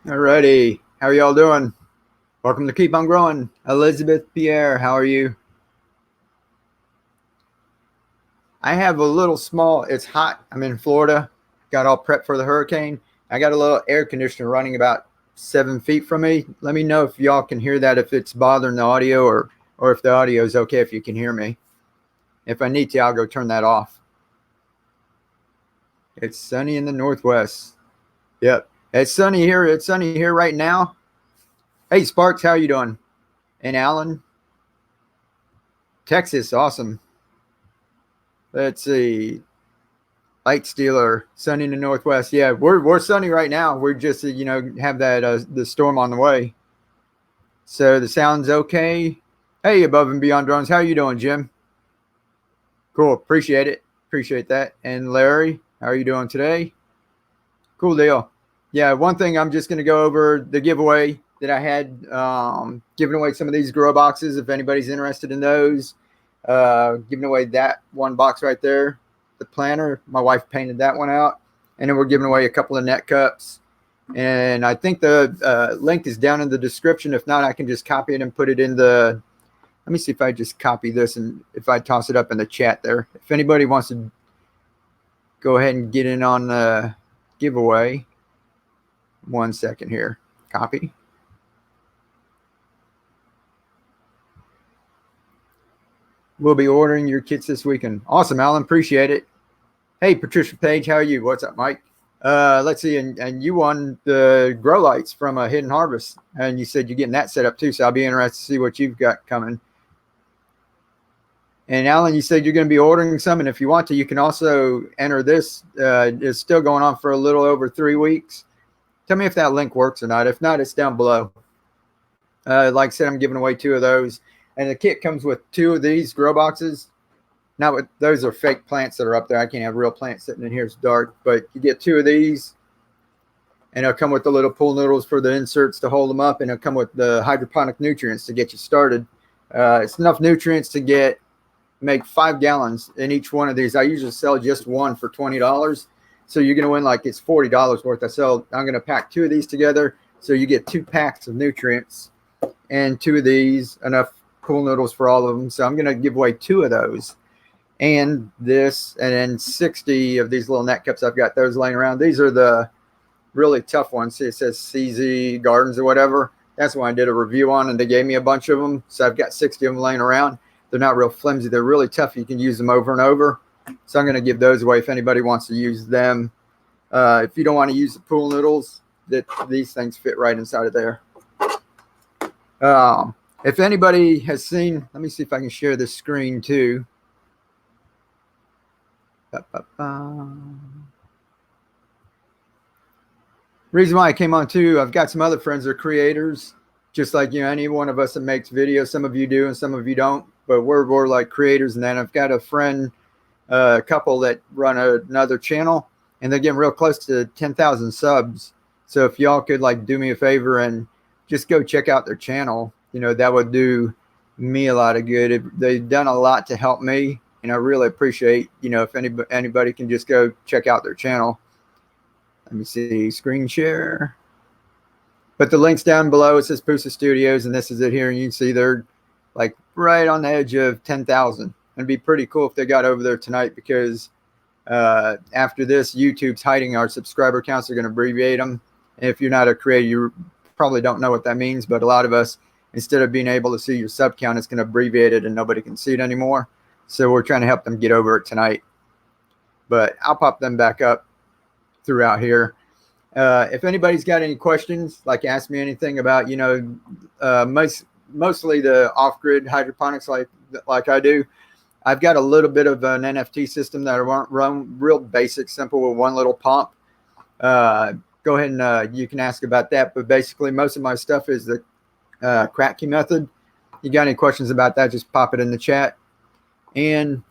Alrighty, how are y'all doing? Welcome to Keep on Growing. Elizabeth Pierre, how are you? I have a little small, it's hot. I'm in Florida, got all prepped for the hurricane. I got a little air conditioner running about 7 feet from me. Let me know if y'all can hear that, if it's bothering the audio or if the audio is okay if you can hear me. If I need to, I'll go turn that off. It's sunny in the Northwest. Yep, it's sunny here. It's sunny here right now. Hey, Sparks, how you doing? And Alan, Texas, awesome. Let's see. Light Stealer, sunny in the Northwest. Yeah, we're sunny right now. We're just have that the storm on the way. So the sound's okay. Hey, Above and Beyond Drones, how are you doing, Jim? Cool, appreciate it. Appreciate that. And Larry, how are you doing today? Cool deal. Yeah, one thing I'm just gonna go over the giveaway that I had, giving away some of these grow boxes. If anybody's interested in those, giving away that one box right there. The planner, my wife painted that one out, and then we're giving away a couple of net cups, and I think the link is down in the description. If not, I can just copy it and put it in the, let me see if I just copy this and if I toss it up in the chat there. If anybody wants to go ahead and get in on the giveaway, 1 second here, copy. We'll be ordering your kits this weekend. Awesome, Alan, appreciate it. Hey, Patricia Page, how are you? What's up, Mike? Let's see, and you won the grow lights from a Hidden Harvest, and you said you're getting that set up too, so I'll be interested to see what you've got coming. And Alan, you said you're going to be ordering some, and if you want to, you can also enter this. It's still going on for a little over 3 weeks. Tell me if that link works or not. If not, it's down below. Like I said, I'm giving away 2 of those, and the kit comes with 2 of these grow boxes. Not with, those are fake plants that are up there. I can't have real plants sitting in here. It's dark, but you get 2 of these, and it'll come with the little pool noodles for the inserts to hold them up, and it'll come with the hydroponic nutrients to get you started. It's enough nutrients to make 5 gallons in each one of these. I usually sell just one for $20, so you're going to win like it's $40 worth. I'm going to pack 2 of these together, so you get 2 packs of nutrients and 2 of these, enough pool noodles for all of them. So I'm going to give away 2 of those. And this, and then 60 of these little net cups. I've got those laying around. These are the really tough ones. See, it says CZ Gardens or whatever. That's one I did a review on, and they gave me a bunch of them. So I've got 60 of them laying around. They're not real flimsy. They're really tough. You can use them over and over. So I'm going to give those away if anybody wants to use them. If you don't want to use the pool noodles, these things fit right inside of there. If anybody has seen, let me see if I can share this screen too. Reason why I came on too, I've got some other friends that are creators, just like any one of us that makes videos. Some of you do and some of you don't, but we're like creators. And then I've got a friend, a couple that run another channel, and they're getting real close to 10,000 subs. So if y'all could like do me a favor and just go check out their channel, that would do me a lot of good. They've done a lot to help me. And I really appreciate, if anybody can just go check out their channel. Let me see, screen share. But the link's down below. It says Pusa Studios, and this is it here. And you can see they're like right on the edge of 10,000. It'd be pretty cool if they got over there tonight, because after this, YouTube's hiding our subscriber counts. They're going to abbreviate them. And if you're not a creator, you probably don't know what that means. But a lot of us, instead of being able to see your sub count, it's going to abbreviate it and nobody can see it anymore. So we're trying to help them get over it tonight. But I'll pop them back up throughout here. If anybody's got any questions, like ask me anything about, mostly the off-grid hydroponics like I do. I've got a little bit of an NFT system that I run real basic, simple with one little pump. Go ahead and you can ask about that. But basically, most of my stuff is the Kratky method. You got any questions about that, just pop it in the chat. And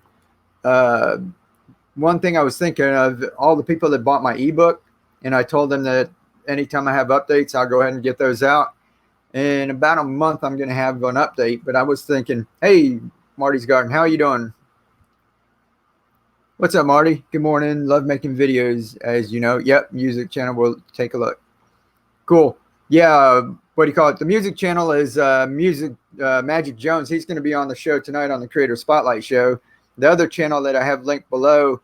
one thing I was thinking of, all the people that bought my ebook, and I told them that anytime I have updates, I'll go ahead and get those out. In about a month, I'm going to have an update. But I was thinking, hey, Marty's Garden, how are you doing? What's up, Marty? Good morning. Love making videos, as you know. Yep, music channel. We'll take a look. Cool. Yeah, what do you call it? The music channel is Music Magic Jones. He's going to be on the show tonight on the Creator Spotlight Show. The other channel that I have linked below,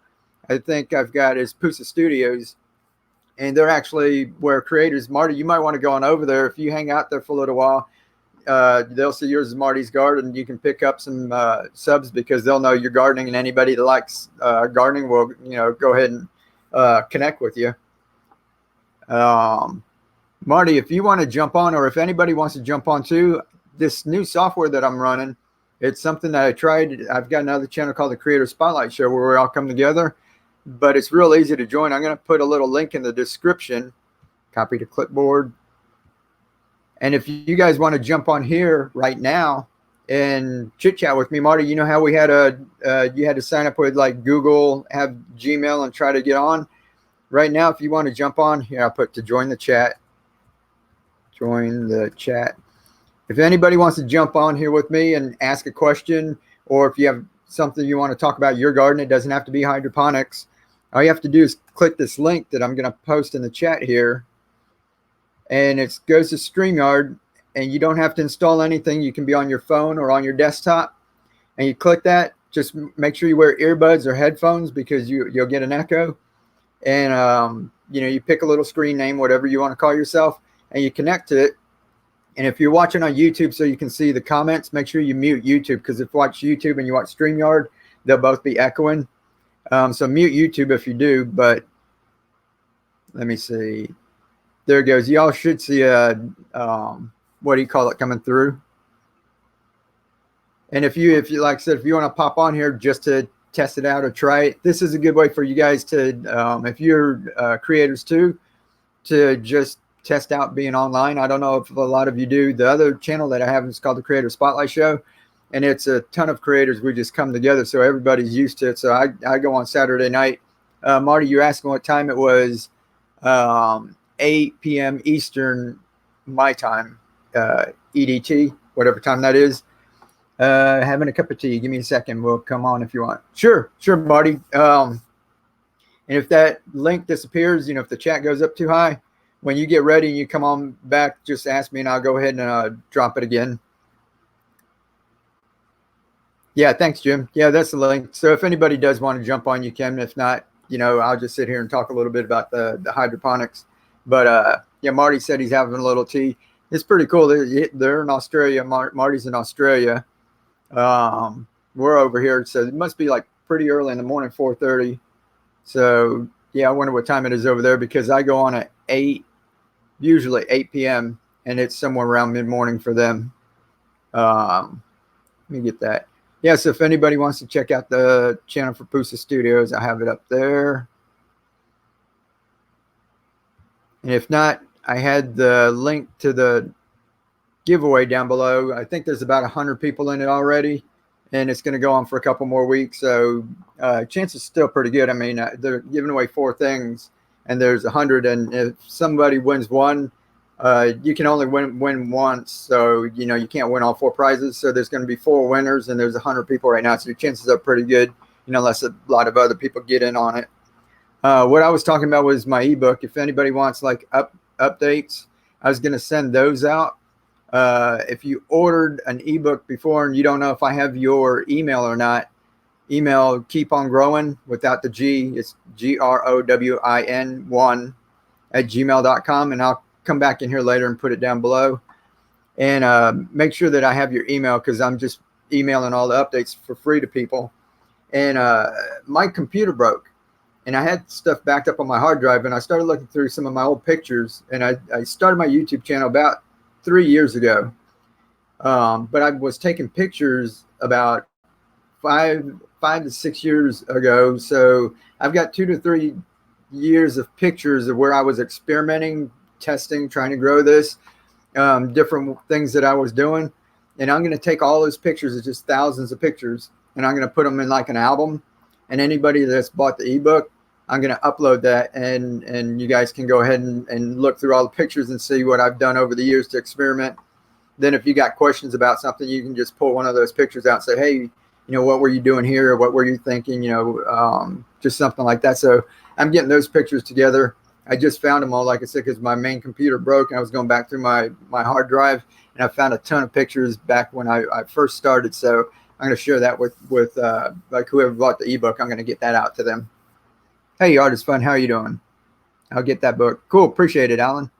I think I've got, is Pusa Studios, and they're actually where creators. Marty, you might want to go on over there if you hang out there for a little while. They'll see yours is Marty's garden. You can pick up some subs because they'll know you're gardening, and anybody that likes gardening will, go ahead and connect with you. Marty, if you want to jump on, or if anybody wants to jump on too, this new software that I'm running, it's something that I tried. I've got another channel called the Creator Spotlight Show where we all come together, but it's real easy to join. I'm going to put a little link in the description, copy to clipboard. And if you guys want to jump on here right now and chit chat with me, Marty, you know how we had you had to sign up with like Google, have Gmail, and try to get on. Right now, if you want to jump on here, I'll put to join the chat. Join the chat. If anybody wants to jump on here with me and ask a question, or if you have something you want to talk about your garden, it doesn't have to be hydroponics. All you have to do is click this link that I'm going to post in the chat here. And it goes to StreamYard, and you don't have to install anything. You can be on your phone or on your desktop, and you click that. Just make sure you wear earbuds or headphones because you'll get an echo. And you pick a little screen name, whatever you want to call yourself, and you connect to it. And if you're watching on YouTube so you can see the comments, make sure you mute YouTube, because if you watch YouTube and you watch StreamYard, they'll both be echoing. So mute YouTube if you do. But let me see. There it goes. Y'all should see a, what do you call it, coming through. And if you like I said, if you want to pop on here just to test it out or try it, this is a good way for you guys to, if you're creators too, to just test out being online. I don't know if a lot of you do. The other channel that I have is called the Creator Spotlight Show, and it's a ton of creators. We just come together, so everybody's used to it. So I go on Saturday night. Marty, you're asking what time it was. 8 p.m. Eastern, my time, EDT, whatever time that is. Having a cup of tea. Give me a second. We'll come on if you want. Sure, Marty. And if that link disappears, if the chat goes up too high, when you get ready and you come on back, just ask me and I'll go ahead and drop it again. Yeah, thanks, Jim. Yeah, that's the link. So if anybody does want to jump on, you can. If not, I'll just sit here and talk a little bit about the hydroponics. But yeah, Marty said he's having a little tea. It's pretty cool. They're in Australia. Marty's in Australia. We're over here, so it must be like pretty early in the morning, 4:30. So yeah, I wonder what time it is over there, because I go on at 8, usually 8 p.m. and it's somewhere around mid-morning for them. Let me get that. Yeah, so if anybody wants to check out the channel for Pusa Studios, I have it up there. And if not, I had the link to the giveaway down below. I think there's about 100 people in it already, and it's going to go on for a couple more weeks. So chances still pretty good. I mean, they're giving away 4 things, and there's 100. And if somebody wins one, you can only win once. So, you can't win all 4 prizes. So there's going to be 4 winners, and there's 100 people right now. So your chances are pretty good, unless a lot of other people get in on it. What I was talking about was my ebook. If anybody wants like updates, I was going to send those out. If you ordered an ebook before and you don't know if I have your email or not, email Keep On Growing without the G. It's GROWIN1 at gmail.com, and I'll come back in here later and put it down below. And make sure that I have your email, because I'm just emailing all the updates for free to people. And my computer broke, and I had stuff backed up on my hard drive, and I started looking through some of my old pictures, and I started my YouTube channel about 3 years ago. But I was taking pictures about five to 6 years ago. So I've got 2 to 3 years of pictures of where I was experimenting, testing, trying to grow this, different things that I was doing. And I'm going to take all those pictures, it's just thousands of pictures, and I'm going to put them in like an album. And anybody that's bought the ebook, I'm going to upload that, and you guys can go ahead and look through all the pictures and see what I've done over the years to experiment. Then if you got questions about something, you can just pull one of those pictures out and say, hey, what were you doing here? Or what were you thinking? Just something like that. So I'm getting those pictures together, I just found them all, like I said, because my main computer broke and I was going back through my hard drive, and I found a ton of pictures back when I first started. So I'm going to share that with like whoever bought the ebook. I'm going to get that out to them. Hey, Artist Fun, how are you doing? I'll get that book. Cool, appreciate it, Alan.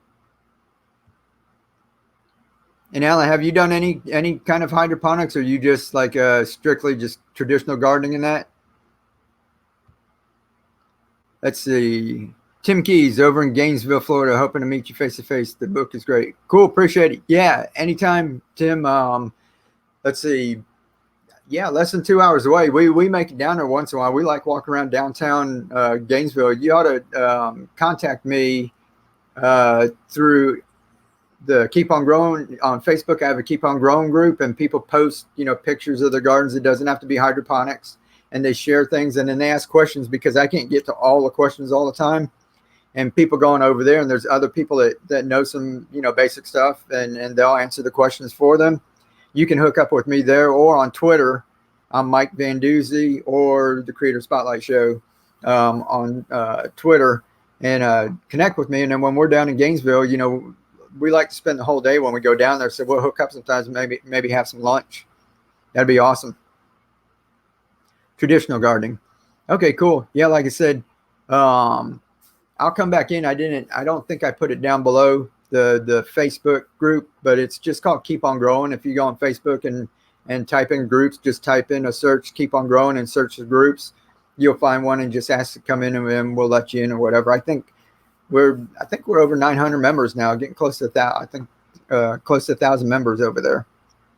And Alan, have you done any kind of hydroponics, or you just like strictly just traditional gardening in that? Let's see. Tim Keys over in Gainesville, Florida, hoping to meet you face to face. The book is great. Cool, appreciate it. Yeah, anytime, Tim. Let's see. Yeah, less than 2 hours away. We make it down there once in a while. We like walking around downtown Gainesville. You ought to contact me through the Keep on Growing on Facebook. I have a Keep on Growing group, and people post, pictures of their gardens. It doesn't have to be hydroponics, and they share things, and then they ask questions because I can't get to all the questions all the time. And people going over there, and there's other people that know some, basic stuff, and they'll answer the questions for them. You can hook up with me there or on Twitter. I'm Mike Van Duzy, or the Creator Spotlight Show on Twitter, and connect with me. And then when we're down in Gainesville, we like to spend the whole day when we go down there. So we'll hook up sometimes, and maybe have some lunch. That'd be awesome. Traditional gardening. Okay, cool. Yeah, like I said, I'll come back in. I don't think I put it down below the Facebook group, but it's just called Keep on Growing. If you go on Facebook and type in groups, just type in a search, Keep on Growing, and search the groups, you'll find one, and just ask to come in, and we'll let you in or whatever. I think we're over 900 members now, getting close to that. I think close to 1,000 members over there,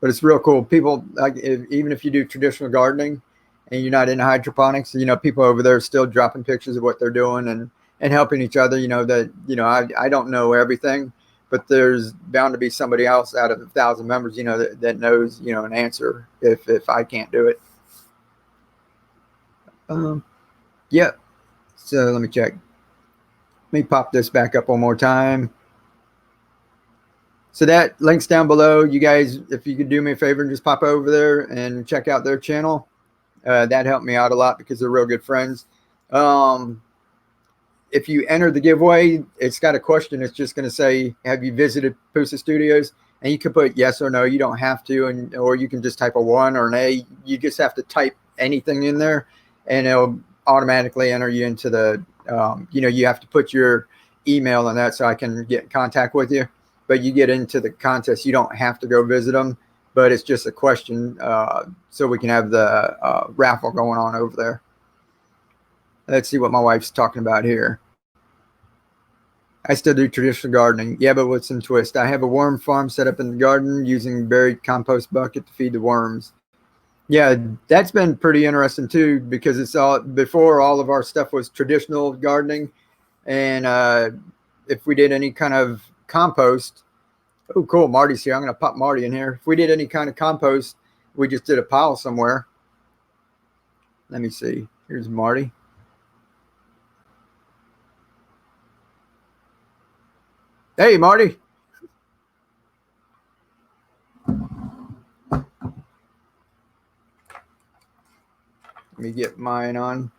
but it's real cool. People, like, even if you do traditional gardening and you're not into hydroponics, people over there are still dropping pictures of what they're doing and helping each other. I don't know everything, but there's bound to be somebody else out of 1,000 members, that knows, an answer if I can't do it. Yeah. So let me check. Let me pop this back up one more time. So that link's down below. You guys, if you could do me a favor and just pop over there and check out their channel, that helped me out a lot because they're real good friends. If you enter the giveaway, it's got a question. It's just going to say, have you visited Pusa Studios? And you can put yes or no. You don't have to, or you can just type a 1 or an A. You just have to type anything in there, and it'll automatically enter you into the, you have to put your email on that so I can get in contact with you. But you get into the contest. You don't have to go visit them, but it's just a question so we can have the raffle going on over there. Let's see what my wife's talking about here. I still do traditional gardening. Yeah, but with some twist. I have a worm farm set up in the garden using buried compost bucket to feed the worms. Yeah, that's been pretty interesting too, because it's all before all of our stuff was traditional gardening. And if we did any kind of compost, oh, cool, Marty's here. I'm going to pop Marty in here. If we did any kind of compost, we just did a pile somewhere. Let me see. Here's Marty. Hey, Marty. Let me get mine on.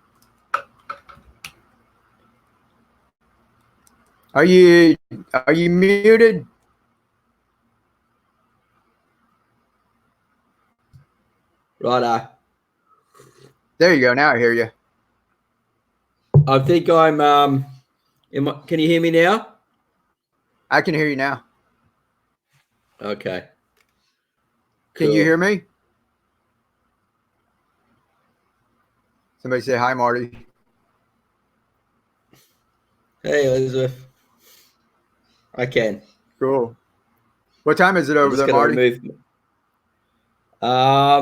Are you muted? Righto. There you go. Now I hear you. I think I'm can you hear me now? I can hear you now. Okay. Can you hear me? Somebody say hi, Marty. Hey, Elizabeth. I can. Cool. What time is it over there, Marty?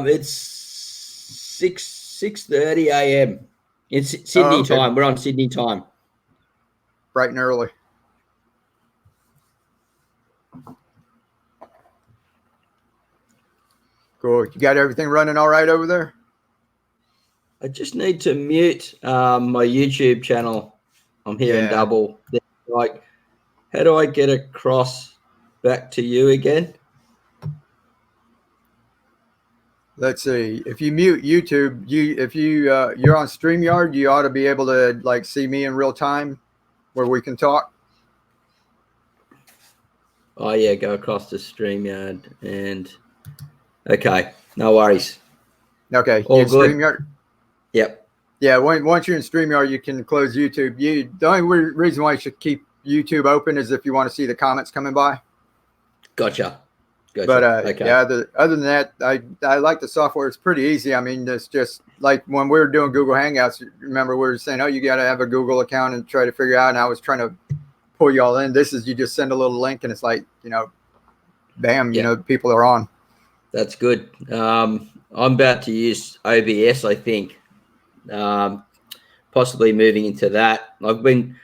It's 6:30 a.m. It's Sydney time. We're on Sydney time. Bright and early. Cool. You got everything running all right over there? I just need to mute my YouTube channel. I'm hearing double. Like, how do I get across back to you again? Let's see. If you mute YouTube, if you're on StreamYard, you ought to be able to like see me in real time. where we can talk? Oh yeah, go across to StreamYard and okay, no worries. Okay, All in good. StreamYard. Yep. Yeah, once you're in StreamYard, you can close YouTube. The only reason why you should keep YouTube open is if you want to see the comments coming by. Gotcha. But Okay. yeah, other than that, I like the software. It's pretty easy. I mean, it's just like when we were doing Google Hangouts. Remember, we were saying, oh, you got to have a Google account and try to figure out. And I was trying to pull you all in. This is, you just send a little link and it's like, bam, people are on. That's good. I'm about to use OBS, I think. Possibly moving into that. I'm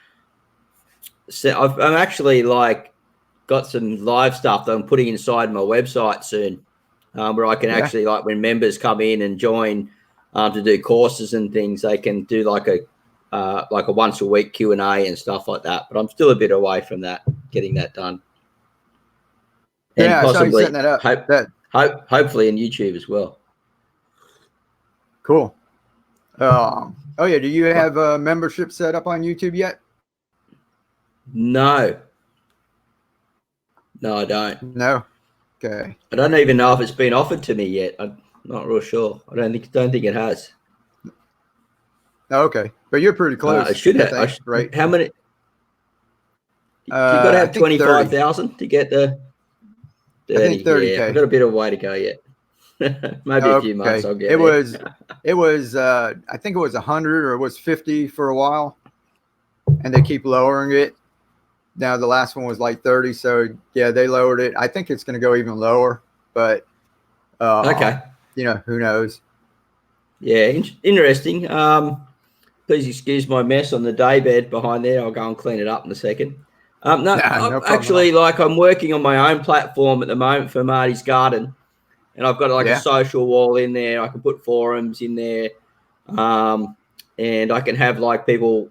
actually got some live stuff that I'm putting inside my website soon, where I can actually, when members come in and join to do courses and things, they can do like a once a week Q&A and stuff like that. But I'm still a bit away from that, getting that done. And I saw you setting that up. Hopefully in YouTube as well. Cool. Oh yeah, do you have a membership set up on YouTube yet? No, I don't. No. Okay. I don't even know if it's been offered to me yet. I'm not real sure. I don't think it has. Okay, but you're pretty close. It should have. Right? How many? You got to have 25,000 to get the 30. I think 30K. Yeah, I've got a bit of a way to go yet. Maybe a few months I'll get it. It was I think it was 100 or it was 50 for a while, and they keep lowering it. Now the last one was like 30, so yeah, they lowered it. I think it's going to go even lower, but okay, who knows? Yeah, interesting. Please excuse my mess on the daybed behind there. I'll go and clean it up in a second. No actually, I'm working on my own platform at the moment for Marty's Garden. And I've got a social wall in there. I can put forums in there. And I can have people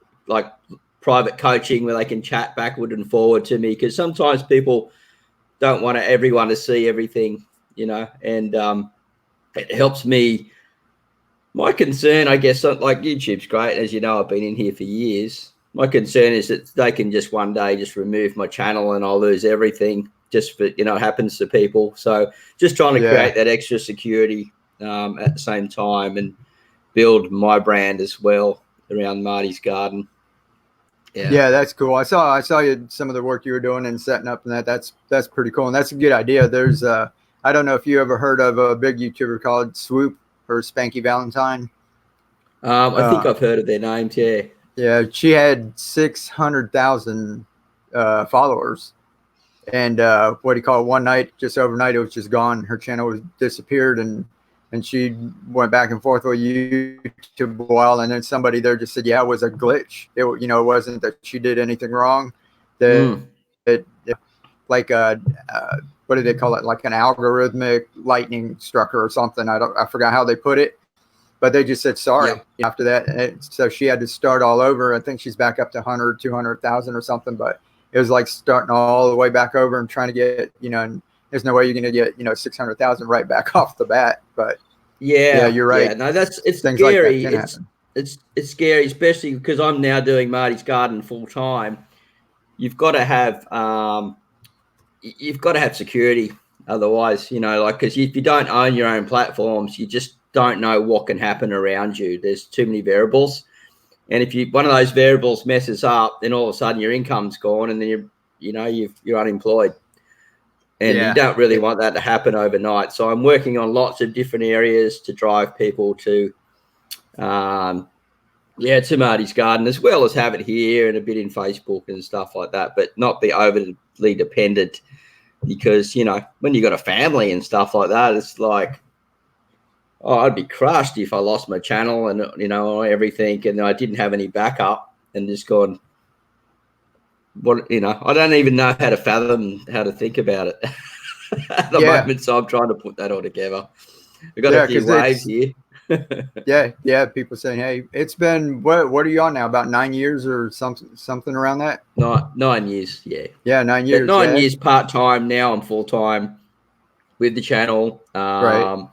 private coaching where they can chat backward and forward to me. Because sometimes people don't want everyone to see everything, and it helps me. My concern, I guess, YouTube's great. As you know, I've been in here for years. My concern is that they can just one day just remove my channel and I'll lose everything. Just for, it happens to people. So just trying to create that extra security at the same time and build my brand as well around Marty's Garden. Yeah, that's cool. I saw you, some of the work you were doing and setting up and that's pretty cool. And that's a good idea. There's I don't know if you ever heard of a big YouTuber called Swoop or Spanky Valentine. I think I've heard of their names. Yeah. Yeah. She had 600,000 followers. And what do you call it? One night, just overnight, it was just gone. Her channel was disappeared, and she went back and forth with YouTube a while. And then somebody there just said, "Yeah, it was a glitch. It wasn't that she did anything wrong. That what do they call it? Like an algorithmic lightning struck her or something. I forgot how they put it, but they just said sorry after that. So she had to start all over. I think she's back up to 100, 200,000 or something, but it was like starting all the way back over and trying to get, and there's no way you're going to get, 600,000 right back off the bat. But yeah, you're right. Yeah, no, it's scary. It's scary, especially because I'm now doing Marty's Garden full time. You've got to have security. Otherwise, because if you don't own your own platforms, you just don't know what can happen around you. There's too many variables. And if one of those variables messes up, then all of a sudden your income's gone, and then you're unemployed, and you don't really want that to happen overnight. So I'm working on lots of different areas to drive people to Marty's Garden, as well as have it here and a bit in Facebook and stuff like that, but not be overly dependent, because when you got a family and stuff like that, it's like, I'd be crushed if I lost my channel and everything, and I didn't have any backup, and just gone. I don't even know how to fathom how to think about it at the moment. So I'm trying to put that all together. We've got a few waves here. People saying, hey, it's been what are you on now? About 9 years or something around that? 9 years, yeah. 9 years. 9 years part time. Now I'm full time with the channel. Right.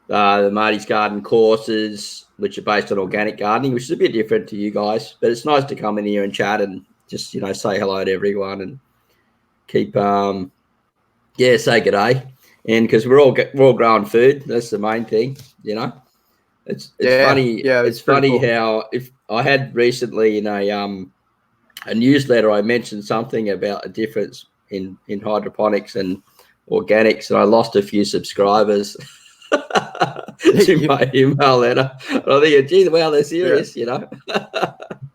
The Marty's Garden courses, which are based on organic gardening, which is a bit different to you guys, but it's nice to come in here and chat and just, you know, say hello to everyone and keep, say good day. And because we're all growing food, that's the main thing, you know. It's funny. Yeah, It's pretty funny cool. how if I had recently in a newsletter, I mentioned something about a difference in hydroponics and organics, and I lost a few subscribers to my email letter. And I think, geez, wow, they're Yeah. serious, you know.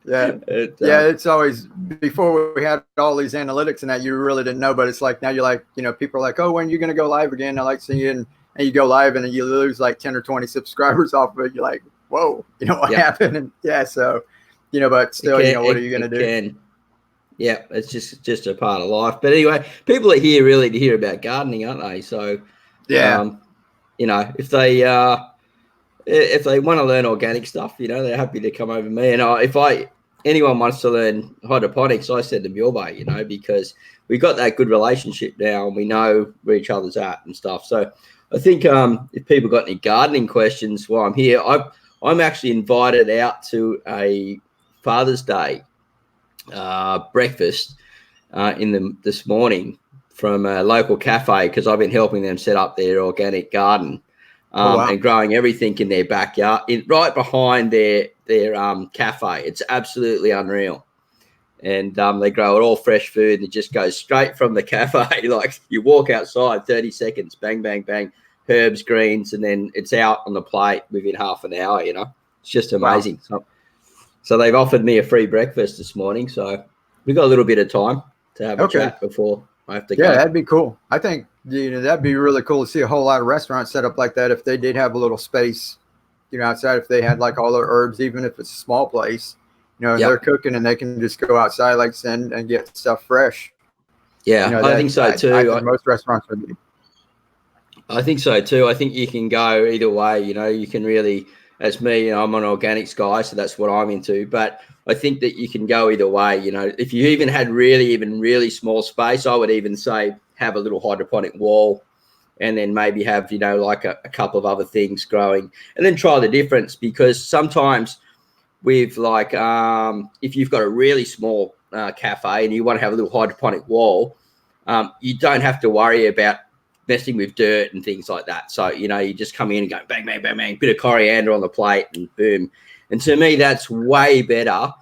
Yeah. Yeah, it's always, before we had all these analytics and that, you really didn't know, but it's like now you're like, you know, people are like, oh, when are you going to go live again? I like seeing you, and you go live and then you lose like 10 or 20 subscribers off of it. You're like, whoa, you know what happened? And yeah, so, you know, but still, you know, what are you going to do? Can. Yeah, it's just a part of life. But anyway, people are here really to hear about gardening, aren't they? So, Yeah. you know, if they want to learn organic stuff, you know, they're happy to come over to me. And if anyone wants to learn hydroponics, I send them your way, you know, because we've got that good relationship now and we know where each other's at and stuff. So I think if people got any gardening questions while I'm here, I'm actually invited out to a Father's Day breakfast this morning from a local cafe, because I've been helping them set up their organic garden. Wow. And growing everything in their backyard, right behind their cafe. It's absolutely unreal. And they grow it all fresh food, and it just goes straight from the cafe. Like you walk outside, 30 seconds, bang, bang, bang, herbs, greens, and then it's out on the plate within half an hour, you know. It's just amazing. Wow. So they've offered me a free breakfast this morning. So we've got a little bit of time to have a chat before I have to go. Yeah, that'd be cool. I think, you know, that'd be really cool to see a whole lot of restaurants set up like that if they did have a little space, you know, outside, if they had like all their herbs, even if it's a small place, you know, and they're cooking and they can just go outside like send and get stuff fresh. Yeah, you know, I think so too. I think most restaurants would be. I think so too. I think you can go either way. You know, you can really, as me, you know, I'm an organics guy, so that's what I'm into. But I think that you can go either way. You know, if you even had really small space, I would even say have a little hydroponic wall, and then maybe have, you know, like a couple of other things growing, and then try the difference. Because sometimes with like, if you've got a really small cafe and you want to have a little hydroponic wall, you don't have to worry about messing with dirt and things like that. So, you know, you just come in and go bang, bang, bang, bang, bit of coriander on the plate and boom. And to me, that's way better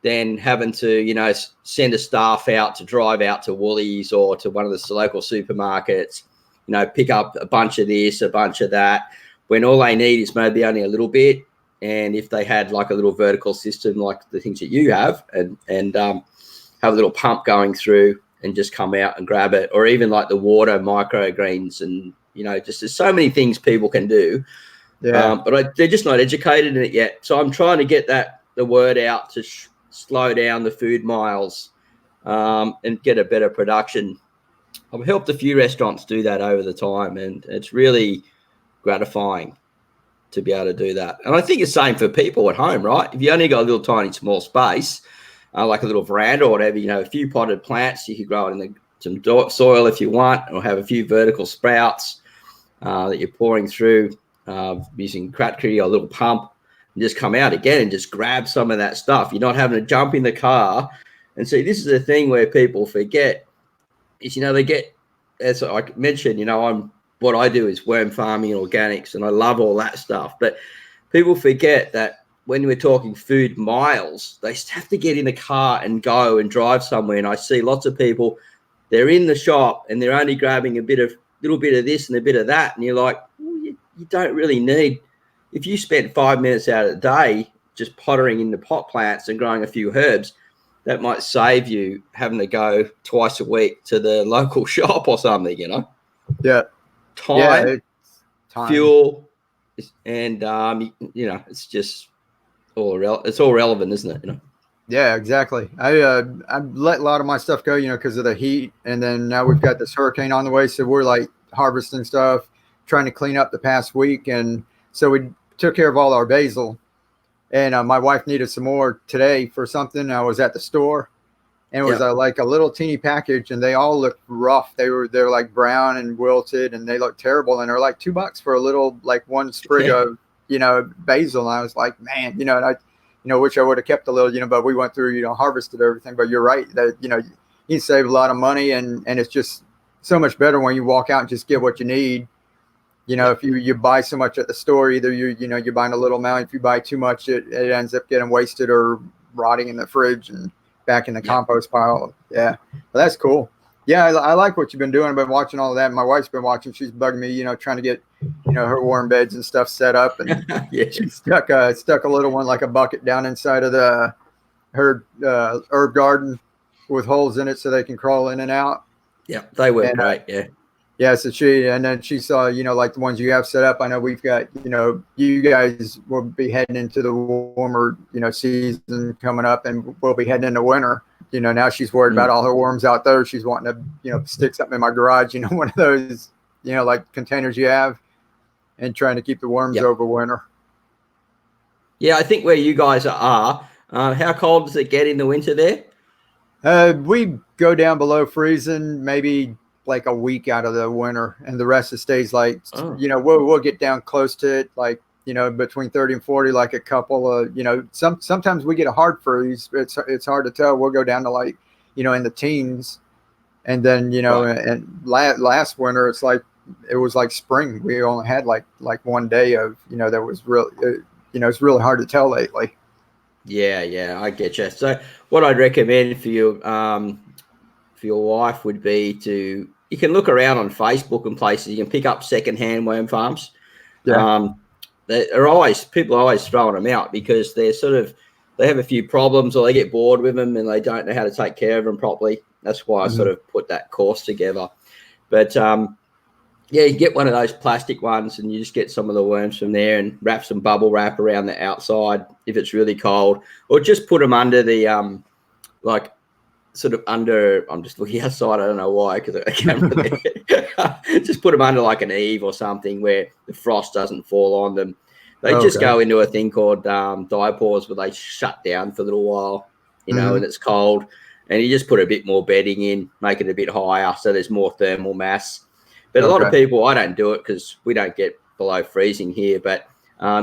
than having to, you know, send a staff out to drive out to Woolies or to one of the local supermarkets, you know, pick up a bunch of this, a bunch of that, when all they need is maybe only a little bit. And if they had like a little vertical system like the things that you have, and have a little pump going through and just come out and grab it, or even like the water microgreens, and, you know, just there's so many things people can do. But they're just not educated in it yet. So I'm trying to get the word out to slow down the food miles and get a better production. I've helped a few restaurants do that over the time, and it's really gratifying to be able to do that. And I think it's the same for people at home, right? If you only got a little tiny small space, like a little veranda or whatever, you know, a few potted plants, you could grow it in some soil if you want, or have a few vertical sprouts that you're pouring through using Kratky or a little pump, and just come out again and just grab some of that stuff. You're not having to jump in the car. And see, this is the thing where people forget is, you know, they get, as I mentioned, you know, what I do is worm farming and organics, and I love all that stuff. But people forget that when we're talking food miles, they have to get in the car and go and drive somewhere. And I see lots of people, they're in the shop and they're only grabbing a little bit of this and a bit of that. And you're like, well, you don't really need, if you spent 5 minutes out of the day just pottering in the pot plants and growing a few herbs, that might save you having to go twice a week to the local shop or something, you know? Yeah. Time, fuel, and, you know, it's just, it's all relevant, isn't it? You know. Yeah, exactly. I let a lot of my stuff go, you know, because of the heat, and then now we've got this hurricane on the way, so we're like harvesting stuff, trying to clean up the past week, and so we took care of all our basil, and my wife needed some more today for something. I was at the store, and it was like a little teeny package, and they all looked rough. They're like brown and wilted, and they look terrible, and they're like $2 for a little, like one sprig of, you know, basil. And I was like, man, you know, and wish I would have kept a little, but we went through, harvested everything. But you're right that, you save a lot of money, and it's just so much better when you walk out and just get what you need. If you buy so much at the store, either you're buying a little amount. If you buy too much, it ends up getting wasted or rotting in the fridge and back in the compost pile. Yeah, well, that's cool. Yeah, I like what you've been doing. I've been watching all of that. My wife's been watching. She's bugging me, trying to get, her warm beds and stuff set up. And she stuck a little one, like a bucket, down inside of her herb garden with holes in it so they can crawl in and out. Yeah, they work great. Yeah, so then she saw, like the ones you have set up. I know we've got, you guys will be heading into the warmer, season coming up, and we'll be heading into winter. Now she's worried about all her worms out there. She's wanting to, stick something in my garage, one of those, like containers you have, and trying to keep the worms over winter. Yeah, I think where you guys are, how cold does it get in the winter there? We go down below freezing, maybe like a week out of the winter, and the rest it stays like, we'll get down close to it, like, between 30 and 40, like a couple of, sometimes we get a hard freeze. It's hard to tell. We'll go down to like, in the teens. And then, and last winter, it was like spring. We only had like one day of, that was really, it's really hard to tell lately. Yeah, I get you. So what I'd recommend for you, for your wife would be you can look around on Facebook and places. You can pick up secondhand worm farms. Yeah. People are always throwing them out because they have a few problems, or they get bored with them and they don't know how to take care of them properly. That's why I sort of put that course together. But you get one of those plastic ones and you just get some of the worms from there and wrap some bubble wrap around the outside if it's really cold, or just put them under the I'm just looking outside. I don't know why, because I can't there. Just put them under like an eave or something where the frost doesn't fall on them. They just go into a thing called diapause, where they shut down for a little while, and it's cold. And you just put a bit more bedding in, make it a bit higher so there's more thermal mass. But a lot of people, I don't do it because we don't get below freezing here, but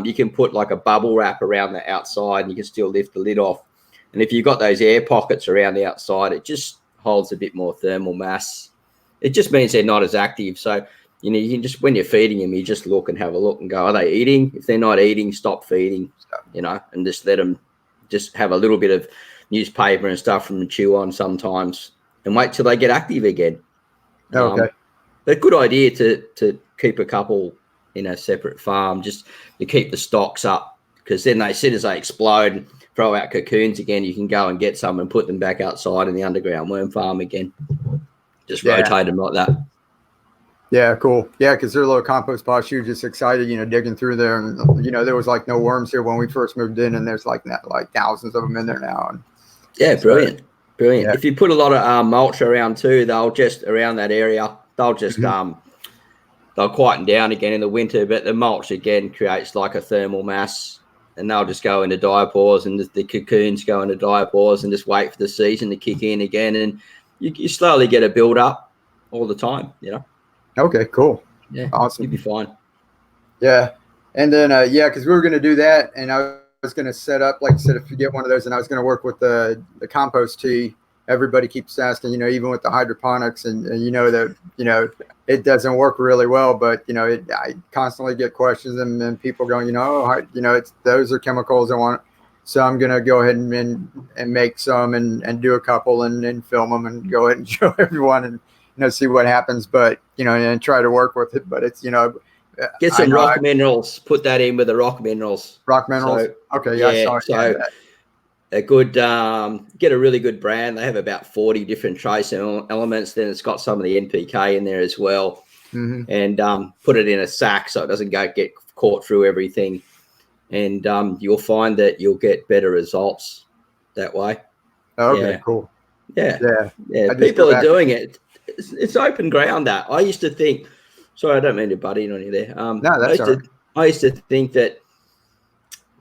you can put like a bubble wrap around the outside and you can still lift the lid off. And if you've got those air pockets around the outside, it just holds a bit more thermal mass. It just means they're not as active. So, you can just, when you're feeding them, you just look and have a look and go, are they eating? If they're not eating, stop feeding, and just let them just have a little bit of newspaper and stuff from them chew on sometimes, and wait till they get active again. But a good idea to keep a couple in a separate farm, just to keep the stocks up, because then as soon as they explode and throw out cocoons again, you can go and get some and put them back outside in the underground worm farm again. Just rotate them like that. Yeah, cool. Yeah, because they're little compost pots. You're just excited, digging through there. And, there was like no worms here when we first moved in, and there's like thousands of them in there now. And yeah, brilliant. Yeah. If you put a lot of mulch around too, around that area, they'll just they'll quieten down again in the winter, but the mulch again creates like a thermal mass, and they'll just go into diapause, and the cocoons go into diapause, and just wait for the season to kick in again, and you slowly get a build up all the time, Okay, cool. Yeah, awesome. You'll be fine. Yeah, and then because we were going to do that, and I was going to set up, like I said, if you get one of those, and I was going to work with the compost tea. Everybody keeps asking, even with the hydroponics, and that it doesn't work really well, but I constantly get questions and people going, it's those are chemicals I want. So I'm gonna go ahead and make some and do a couple and film them and go ahead and show everyone and see what happens. But and try to work with it. But it's get some rock minerals. Put that in with the rock minerals. Rock minerals. So, okay, yeah. So a good get a really good brand. They have about 40 different trace elements. Then it's got some of the NPK in there as well. And put it in a sack so it doesn't get caught through everything. And you'll find that you'll get better results that way. Okay, cool. Yeah. People are doing it. It's open ground. That I used to think. Sorry, I don't mean to butt in on you there. No, that's all right. I used to think that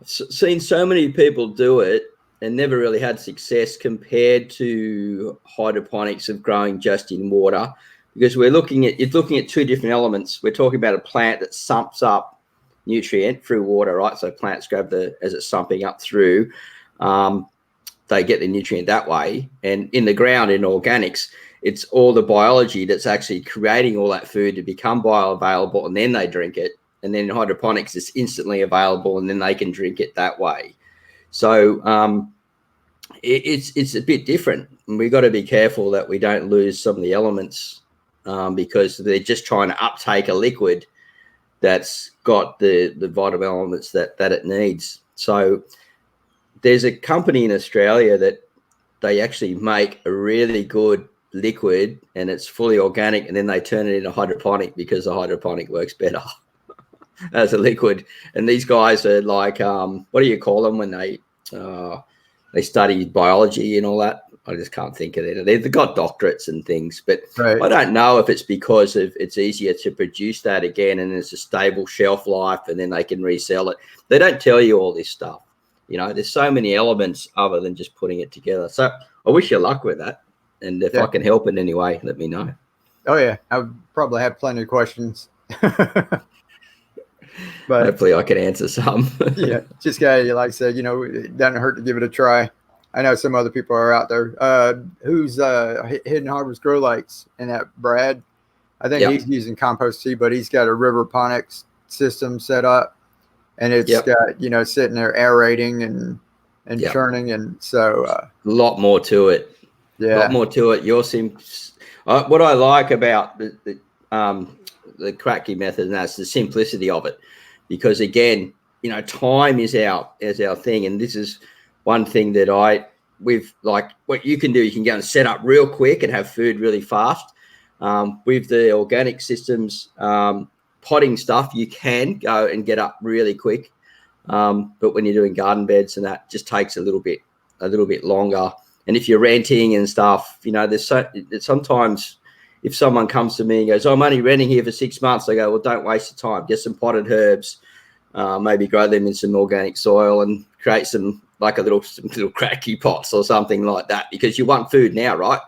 seen so many people do it and never really had success compared to hydroponics of growing just in water, because you're looking at two different elements. We're talking about a plant that sumps up nutrient through water, right? So plants grab as it's sumping up through, they get the nutrient that way. And in the ground, in organics, it's all the biology that's actually creating all that food to become bioavailable, and then they drink it. And then in hydroponics, it's instantly available, and then they can drink it that way. So it's a bit different. And we've got to be careful that we don't lose some of the elements because they're just trying to uptake a liquid that's got the vitamin elements that it needs. So there's a company in Australia that they actually make a really good liquid, and it's fully organic, and then they turn it into hydroponic because the hydroponic works better as a liquid. And these guys are like, what do you call them when they study biology and all that? I just can't think of it. They've got doctorates and things, but right. I don't know if it's because it's easier to produce that again, and it's a stable shelf life, and then they can resell it. They don't tell you all this stuff. You know, there's so many elements other than just putting it together. So I wish you luck with that. And if I can help in any way, let me know. Oh, yeah. I probably have plenty of questions. But hopefully I can answer some. Yeah, just like I said, it doesn't hurt to give it a try. I know some other people are out there. Who's Hidden Harvest Grow Lights and that Brad? I think he's using compost tea, but he's got a hydroponics system set up, and it's got sitting there aerating and churning, and so a lot more to it. Yeah, a lot more to it. What I like about the Cracky method, and that's the simplicity of it, because again, time is our thing, and this is one thing that with like what you can do. You can go and set up real quick and have food really fast. With the organic systems, potting stuff, you can go and get up really quick. But when you're doing garden beds and that, just takes a little bit longer. And if you're renting and stuff, there's sometimes if someone comes to me and goes, "Oh, I'm only renting here for 6 months," I go, "Well, don't waste your time. Get some potted herbs, maybe grow them in some organic soil and create some little cracky pots or something like that, because you want food now, right?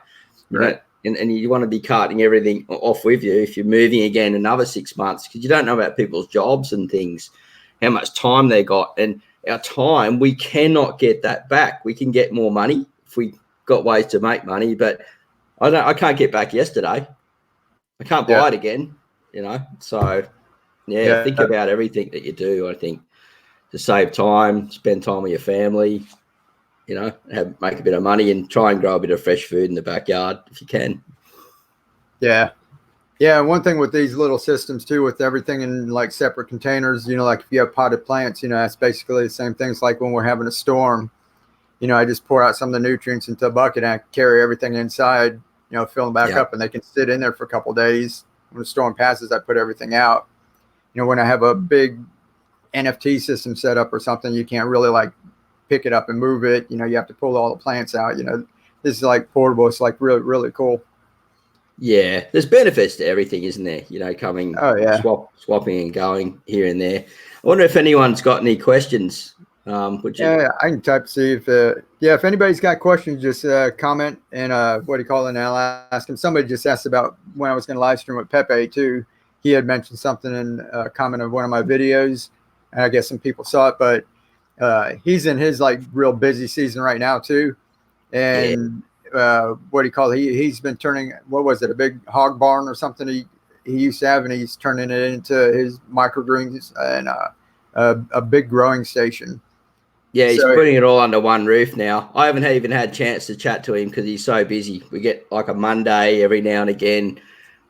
Right. And you want to be carting everything off with you if you're moving again another 6 months, because you don't know about people's jobs and things, how much time they got. And our time, we cannot get that back. We can get more money if we got ways to make money, but I can't get back yesterday. I can't buy it again, So think about everything that you do. I think to save time, spend time with your family, make a bit of money, and try and grow a bit of fresh food in the backyard if you can. Yeah. Yeah. One thing with these little systems too, with everything in like separate containers, like if you have potted plants, that's basically the same things. Like when we're having a storm, I just pour out some of the nutrients into a bucket and I carry everything inside, fill them back up, and they can sit in there for a couple of days. When the storm passes, I put everything out. When I have a big NFT system set up or something, you can't really like pick it up and move it. You have to pull all the plants out. This is like portable. It's like really, really cool. Yeah, there's benefits to everything, isn't there? Coming, swapping and going here and there. I wonder if anyone's got any questions. I can type to see if anybody's got questions, just comment and and I'll ask them. Somebody just asked about when I was going to live stream with Pepe too. He had mentioned something in a comment of one of my videos, and I guess some people saw it, but he's in his like real busy season right now too. And he's been turning, what was it, a big hog barn or something he used to have, and he's turning it into his microgreens and a big growing station. Yeah, he's putting it all under one roof now. I haven't even had a chance to chat to him because he's so busy. We get like a Monday every now and again.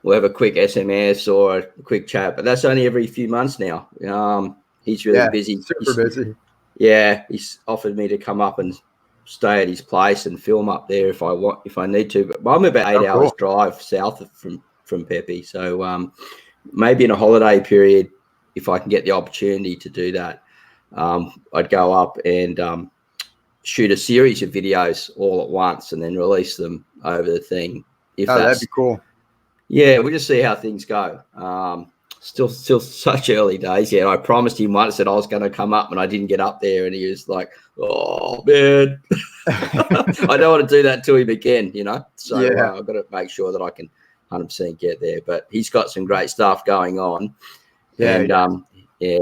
We'll have a quick SMS or a quick chat, but that's only every few months now. He's really busy. Super busy. Yeah, he's offered me to come up and stay at his place and film up there if I need to. But I'm about 8 hours drive south from Pepe, so maybe in a holiday period, if I can get the opportunity to do that, I'd go up and shoot a series of videos all at once and then release them over the thing. That'd be cool. Yeah, we'll just see how things go. Still such early days. Yeah, I promised him once that I was going to come up, and I didn't get up there, and he was like, "Oh man, I don't want to do that to him again." So I've got to make sure that I can 100% get there. But he's got some great stuff going on, and yeah,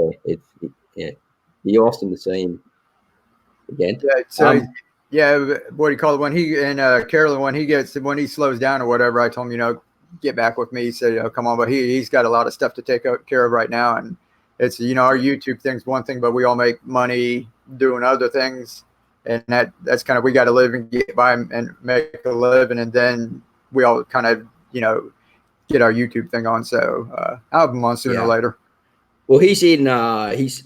yeah, be awesome to see him again. Yeah. So yeah, what do you call it? When he and Carolyn, when he slows down or whatever, I told him, get back with me. He said, come on, but he's got a lot of stuff to take care of right now, and it's our YouTube thing's one thing, but we all make money doing other things, and that's kind of, we got to live and get by and make a living, and then we all kind of get our YouTube thing on. So I'll have him on sooner or later. Well, he's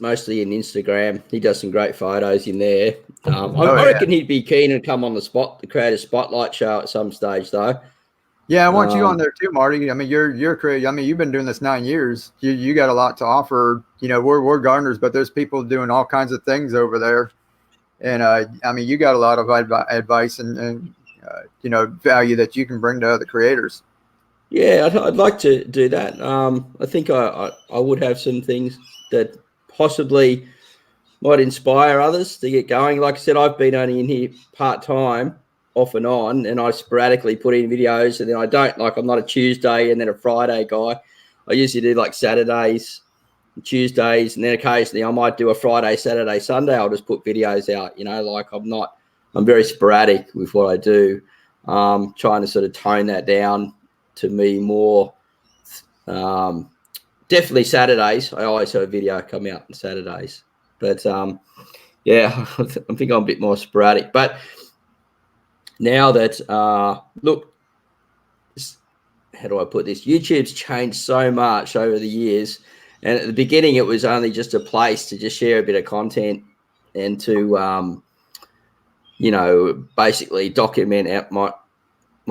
mostly in Instagram. He does some great photos in there. I reckon he'd be keen to come on the Creator Spotlight show at some stage, though. Yeah, I want you on there too, Marty. I mean, you're crazy. I mean, you've been doing this 9 years. You got a lot to offer. We're gardeners, but there's people doing all kinds of things over there, and I mean, you got a lot of advice and value that you can bring to other creators. Yeah, I'd like to do that. I think I would have some things that possibly might inspire others to get going. Like I said, I've been only in here part-time, off and on, and I sporadically put in videos, and then I don't, like, I'm not a Tuesday and then a Friday guy. I usually do like Saturdays, Tuesdays, and then occasionally I might do a Friday, Saturday, Sunday. I'll just put videos out, like I'm very sporadic with what I do. Trying to sort of tone that down to me more. Definitely Saturdays. I always have a video come out on Saturdays, but yeah, I think I'm a bit more sporadic. But now that look, how do I put this? YouTube's changed so much over the years, and at the beginning it was only just a place to just share a bit of content and to basically document out my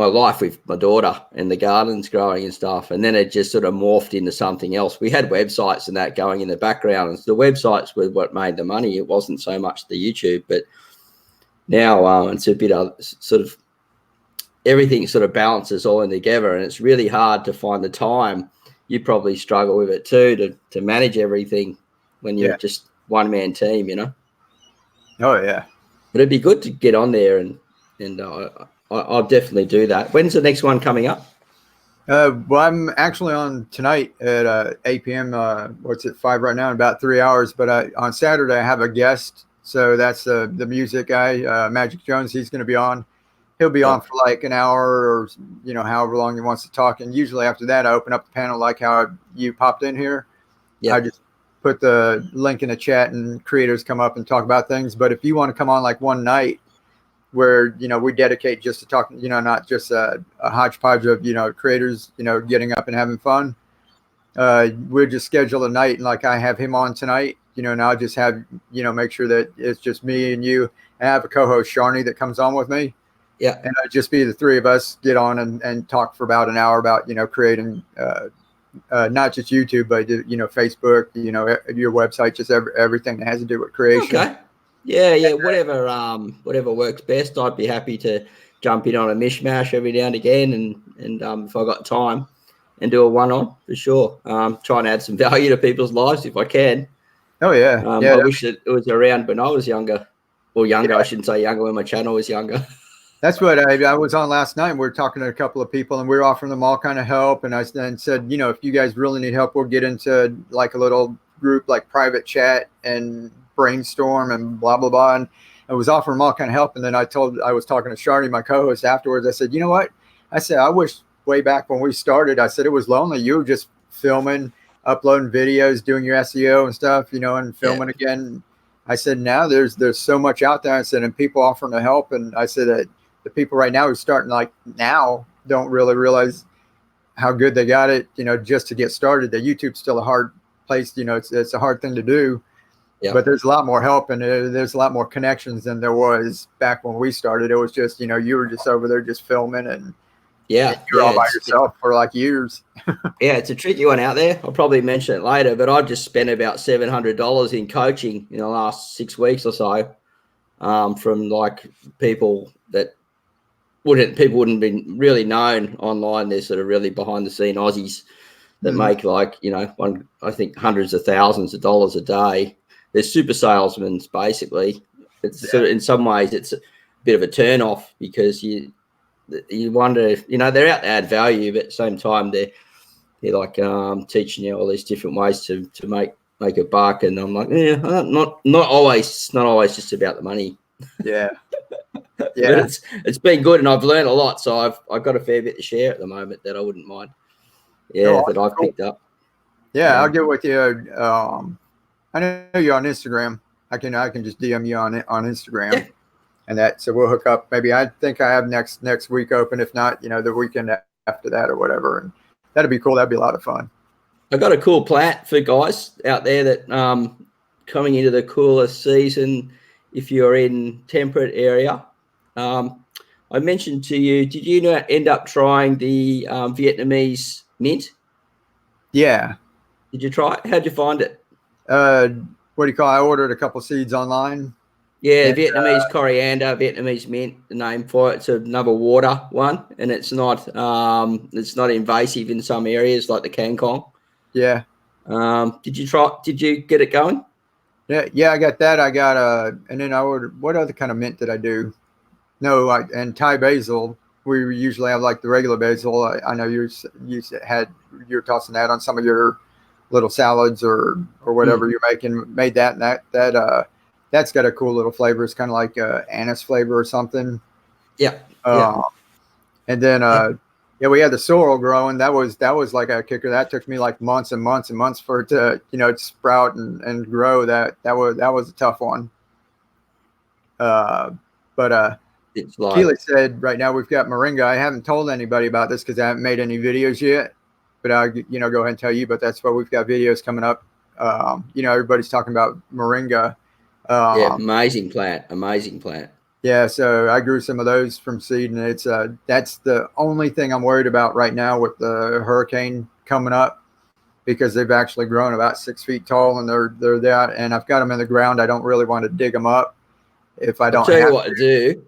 life with my daughter and the gardens growing and stuff. And then it just sort of morphed into something else. We had websites and that going in the background, and the websites were what made the money. It wasn't so much the YouTube, but now it's a bit of sort of everything sort of balances all in together, and it's really hard to find the time. You probably struggle with it too, to manage everything when you're just one man team, Oh yeah. But it'd be good to get on there, and I'll definitely do that. When's the next one coming up? Well, I'm actually on tonight at 8 p.m. What's it, 5 right now, in about 3 hours. But on Saturday, I have a guest. So that's the music guy, Magic Jones. He's going to be on. He'll be on for like an hour or, however long he wants to talk. And usually after that, I open up the panel like how you popped in here. Yeah. I just put the link in the chat and creators come up and talk about things. But if you want to come on like one night, where we dedicate just to talking, not just a hodgepodge of creators getting up and having fun, we'll just schedule a night, and like I have him on tonight, and I'll just have make sure that it's just me and you, and I have a co-host, Sharni, that comes on with me, and it'll just be the three of us get on and talk for about an hour about creating not just YouTube, but Facebook, your website, just everything that has to do with creation. Okay. Yeah, whatever works best. I'd be happy to jump in on a mishmash every now and again, and if I got time, and do a one-on for sure. Try and add some value to people's lives if I can. Oh yeah, I wish it was around when I was younger, or younger. I shouldn't say younger, when my channel was younger. That's what I was on last night. We were talking to a couple of people, and we were offering them all kind of help. And I then said, if you guys really need help, we'll get into like a little group, like private chat and brainstorm and blah blah blah, and I was offering them all kind of help. And then I was talking to Sharni, my co-host, afterwards. I said, you know what? I said, I wish way back when we started, I said it was lonely. You were just filming, uploading videos, doing your SEO and stuff, and filming again. I said, now there's so much out there. I said, and people offering to help. And I said that the people right now who are starting like now don't really realize how good they got it, just to get started. That YouTube's still a hard place, it's a hard thing to do. Yeah. But there's a lot more help, and there's a lot more connections than there was back when we started. It was just, you were just over there just filming, and you're all by yourself for like years. Yeah, it's a tricky one out there. I'll probably mention it later, but I've just spent about $700 in coaching in the last 6 weeks or so, from like people that wouldn't be really known online. They're sort of really behind the scene Aussies that make like, I think hundreds of thousands of dollars a day. They're super salesmen, basically. It's sort of, in some ways, it's a bit of a turn off, because you wonder, they're out to add value, but at the same time, they're like teaching you all these different ways to make make a buck. And I'm like, yeah, not always. It's not always just about the money. Yeah. But Yeah. it's been good, and I've learned a lot. So I've got a fair bit to share at the moment that I wouldn't mind. Yeah, that I've picked up. Yeah, I'll get with you. I know you're on Instagram. I can just DM you on Instagram. Yeah. And that, so we'll hook up. Maybe I think I have next week open. If not, the weekend after that or whatever. And that'd be cool. That'd be a lot of fun. I got a cool plat for guys out there that coming into the cooler season. If you're in temperate area, I mentioned to you. Did you end up trying the Vietnamese mint? Yeah. Did you try it? How'd you find it? What do you call it? I ordered a couple seeds online. Yeah, and, Vietnamese coriander, Vietnamese mint, the name for it. It's another water one, and it's not invasive in some areas like the Kangkong. Yeah. Did you get it going? Yeah, I got that. I got and then I ordered, what other kind of mint did I do? No, and Thai basil. We usually have like the regular basil. I know you were tossing that on some of your little salads or whatever you're making. Made that, and that's got a cool little flavor. It's kind of like anise flavor or something. Yeah. And then we had the sorrel growing. That was like a kicker. That took me like months and months and months for it to sprout and grow. That was a tough one. But it's like, Keely said right now we've got moringa. I haven't told anybody about this because I haven't made any videos yet. But I'll go ahead and tell you. But that's why we've got videos coming up. Everybody's talking about moringa. amazing plant. Yeah, so I grew some of those from seed, and it's that's the only thing I'm worried about right now with the hurricane coming up, because they've actually grown about 6 feet tall, and they're that, and I've got them in the ground. I don't really want to dig them up if I don't. I'll tell you what to do.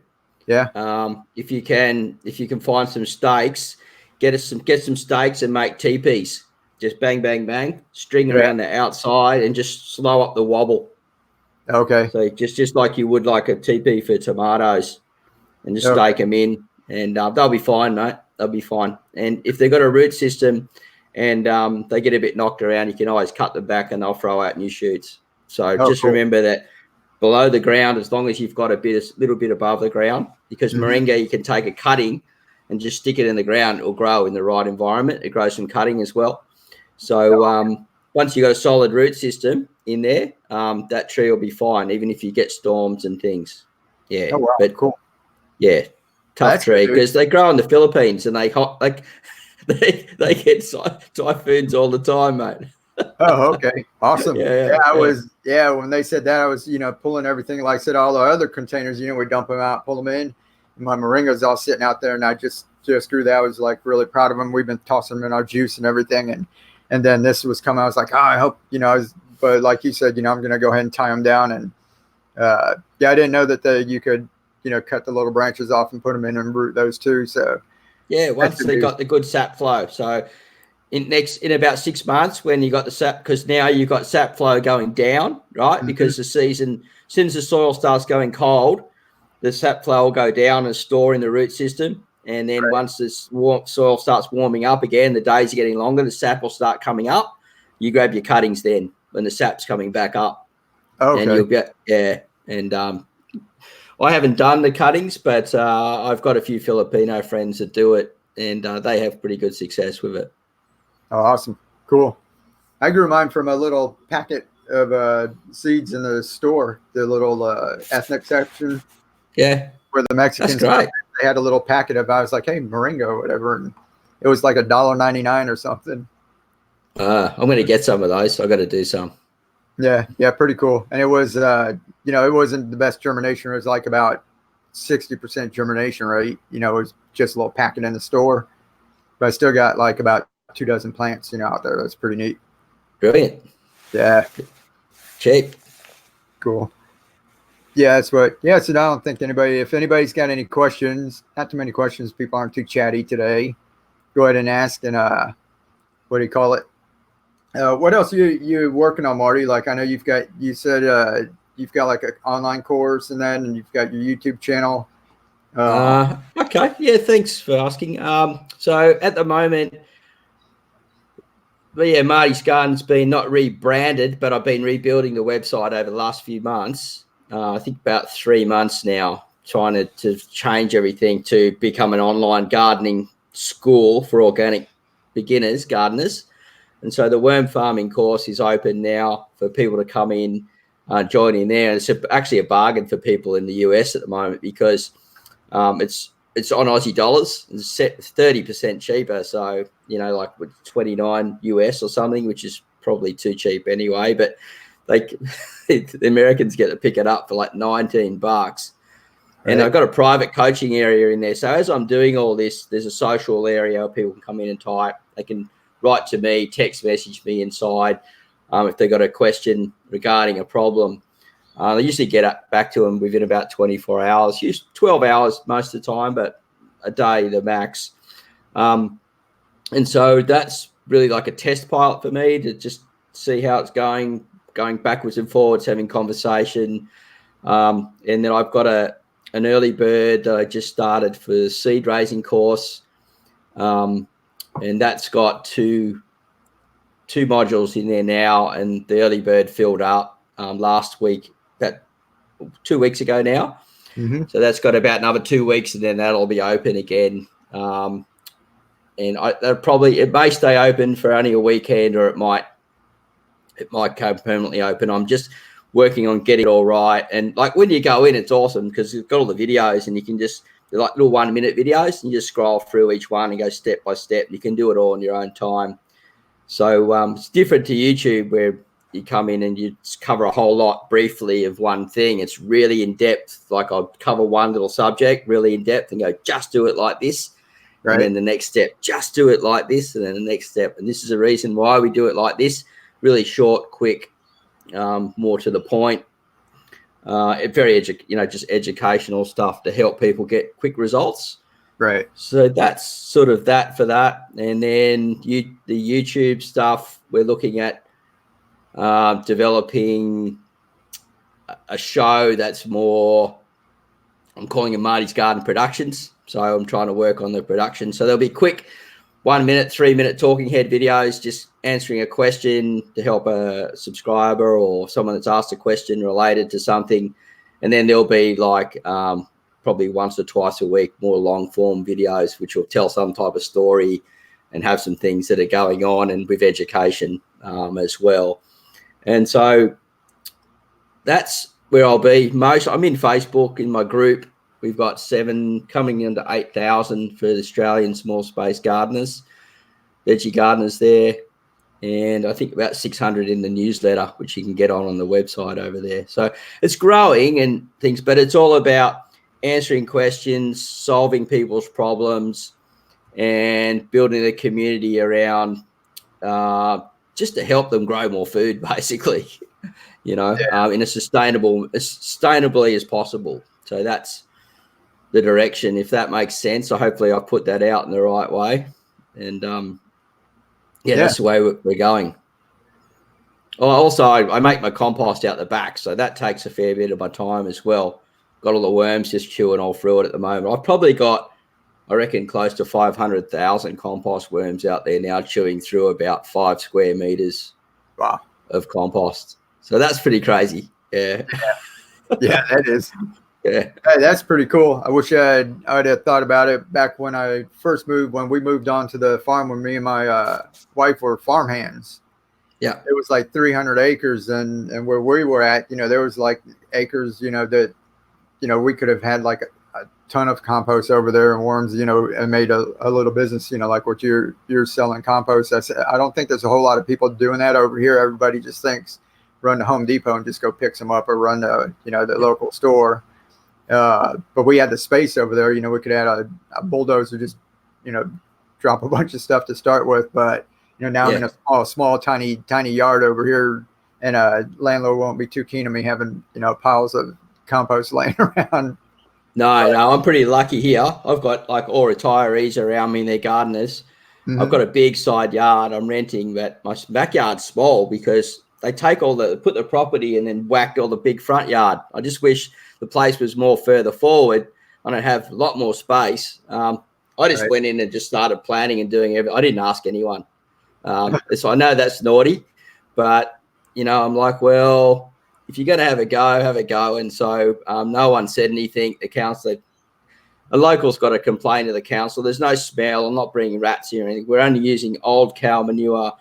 Yeah. If you can find some stakes, get some stakes and make teepees. Just bang, bang, bang, string around the outside, and just slow up the wobble. Okay. So just like you would like a teepee for tomatoes, and just stake them in, and they'll be fine, mate. They'll be fine. And if they've got a root system and they get a bit knocked around, you can always cut them back and they'll throw out new shoots. So just remember that below the ground, as long as you've got a little bit above the ground, because moringa, you can take a cutting and just stick it in the ground. It will grow in the right environment. It grows from cutting as well. So once you've got a solid root system in there, that tree will be fine, even if you get storms and things. Yeah. Oh, wow. But cool. Yeah. Tough tree, because they grow in the Philippines and they get typhoons all the time, mate. Oh, okay. Awesome. I was when they said that, I was, pulling everything. Like I said, all the other containers, we dump them out, pull them in. And my moringa's all sitting out there, and I just grew that. I was like really proud of them. We've been tossing them in our juice and everything. And then this was coming. I was like, I hope, but like you said, I'm going to go ahead and tie them down. And I didn't know that you could, cut the little branches off and put them in and root those too. So once they got the good sap flow. So in about 6 months, when you got the sap, because now you've got sap flow going down, right? Because the season, since the soil starts going cold, the sap flow will go down and store in the root system. And then once this soil starts warming up again, the days are getting longer, the sap will start coming up. You grab your cuttings then when the sap's coming back up. Okay. And you'll get, and I haven't done the cuttings, but I've got a few Filipino friends that do it, and they have pretty good success with it. Oh, awesome. Cool. I grew mine from a little packet of seeds in the store, the little ethnic section. Yeah. Where the Mexicans, they had a little packet of, I was like, hey, moringa or whatever. And it was like $1.99 or something. I'm going to get some of those. I got to do some. Yeah. Pretty cool. And it was, it wasn't the best germination. It was like about 60% germination rate. It was just a little packet in the store, but I still got like about 2 dozen plants, out there. That's pretty neat. Brilliant. Yeah. Cheap. Cool. Yeah, that's what. Yeah, so I don't think if anybody's got any questions, not too many questions, people aren't too chatty today, go ahead and ask. And what do you call it? What else are you working on, Marty? Like, I know you said you've got like an online course and that, and you've got your YouTube channel. Okay. Yeah, thanks for asking. So at the moment, But yeah, Marty's Garden's been not rebranded, but I've been rebuilding the website over the last few months. I think about 3 months now, trying to change everything to become an online gardening school for organic beginners, gardeners. And so the worm farming course is open now for people to come in, join in there. And it's actually a bargain for people in the US at the moment because it's on Aussie dollars. It's 30% cheaper. So, like 29 US or something, which is probably too cheap anyway. But the Americans get to pick it up for like $19. Right. And I've got a private coaching area in there. So as I'm doing all this, there's a social area where people can come in and type. They can write to me, text message me inside if they've got a question regarding a problem. I usually get back to them within about 24 hours, 12 hours most of the time, but a day the max. And so that's really like a test pilot for me to just see how it's going backwards and forwards, having conversation. And then I've got an early bird that I just started for the seed raising course. And that's got two modules in there now, and the early bird filled up last week, about 2 weeks ago now. Mm-hmm. So that's got about another 2 weeks, and then that'll be open again. And it may stay open for only a weekend, or it might go permanently open. I'm just working on getting it all right. And like when you go in, it's awesome because you've got all the videos, and you can just, they're like little 1 minute videos, and you just scroll through each one and go step by step. You can do it all in your own time. So it's different to YouTube where you come in and you cover a whole lot briefly of one thing. It's really in depth. Like I'll cover one little subject really in depth and go, just do it like this. Right. And then the next step, just do it like this. And then the next step. And this is the reason why we do it like this. Really short, quick, more to the point. Very, just educational stuff to help people get quick results. Right. So that's sort of that for that. And then the YouTube stuff, we're looking at developing a show that's more, I'm calling it Marty's Garden Productions. So I'm trying to work on the production. So there'll be quick 1 minute, 3 minute talking head videos, just answering a question to help a subscriber or someone that's asked a question related to something. And then there'll be like probably once or twice a week, more long form videos, which will tell some type of story and have some things that are going on, and with education as well. And so that's where I'll be most. I'm in Facebook in my group. We've got 7 coming into 8,000 for the Australian small space gardeners, veggie gardeners there. And I think about 600 in the newsletter, which you can get on the website over there. So it's growing and things, but it's all about answering questions, solving people's problems, and building a community around just to help them grow more food, basically, in a sustainably as possible. So that's the direction, if that makes sense. So hopefully I've put that out in the right way. And that's the way we're going. Oh, also, I make my compost out the back, so that takes a fair bit of my time as well. Got all the worms just chewing all through it at the moment. I've probably got, I reckon, close to 500,000 compost worms out there now, chewing through about 5 square meters of compost. So that's pretty crazy. Yeah. Yeah, that is. Yeah. Hey, that's pretty cool. I wish I'd have thought about it back when I first moved, when we moved on to the farm, when me and my wife were farmhands. Yeah. It was like 300 acres, and where we were at, there was like acres, that, we could have had like a ton of compost over there and worms, and made a little business, like what you're selling compost. I don't think there's a whole lot of people doing that over here. Everybody just thinks run to Home Depot and just go pick some up, or run to, the local store. But we had the space over there, we could add a bulldozer, just, drop a bunch of stuff to start with. But, now I'm in a small, tiny yard over here, and a landlord won't be too keen on me having, piles of compost laying around. No, I'm pretty lucky here. I've got like all retirees around me, and they're gardeners. Mm-hmm. I've got a big side yard I'm renting, but my backyard's small because they take put the property and then whack all the big front yard. I just wish the place was more further forward. I don't have a lot more space. I just went in and just started planning and doing everything. I didn't ask anyone. So I know that's naughty, but, you know, I'm like, well, if you're going to have a go, have a go. And so no one said anything. The council, a local's got to complain to the council. There's no smell. I'm not bringing rats here or anything. We're only using old cow manure,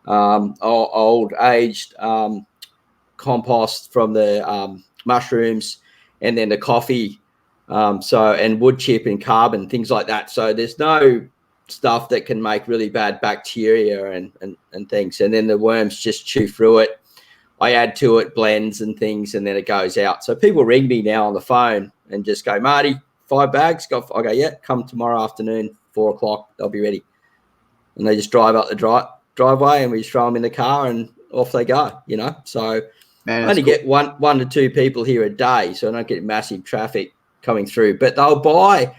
old aged compost from the mushrooms, and then the coffee, and wood chip and carbon, things like that. So there's no stuff that can make really bad bacteria and things. And then the worms just chew through it. I add to it blends and things, and then it goes out. So people ring me now on the phone and just go, Marty, 5 bags. I go, yeah, come tomorrow afternoon, 4 o'clock. They'll be ready. And they just drive up the driveway, and we just throw them in the car, and off they go, you know. So I only get one to two people here a day, so I don't get massive traffic coming through. But they'll buy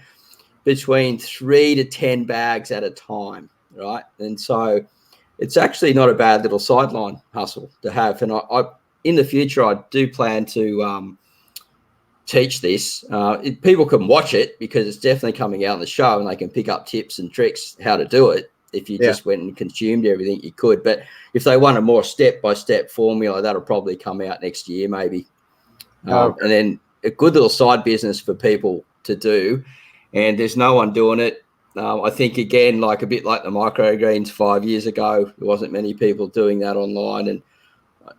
between 3 to 10 bags at a time, right? And so it's actually not a bad little sideline hustle to have. And I in the future, I do plan to teach this. People can watch it because it's definitely coming out on the show, and they can pick up tips and tricks how to do it. If you just went and consumed everything, you could. But if they want a more step-by-step formula, that'll probably come out next year, maybe. And then a good little side business for people to do. And there's no one doing it. I think, again, like a bit like the microgreens 5 years ago, there wasn't many people doing that online. And,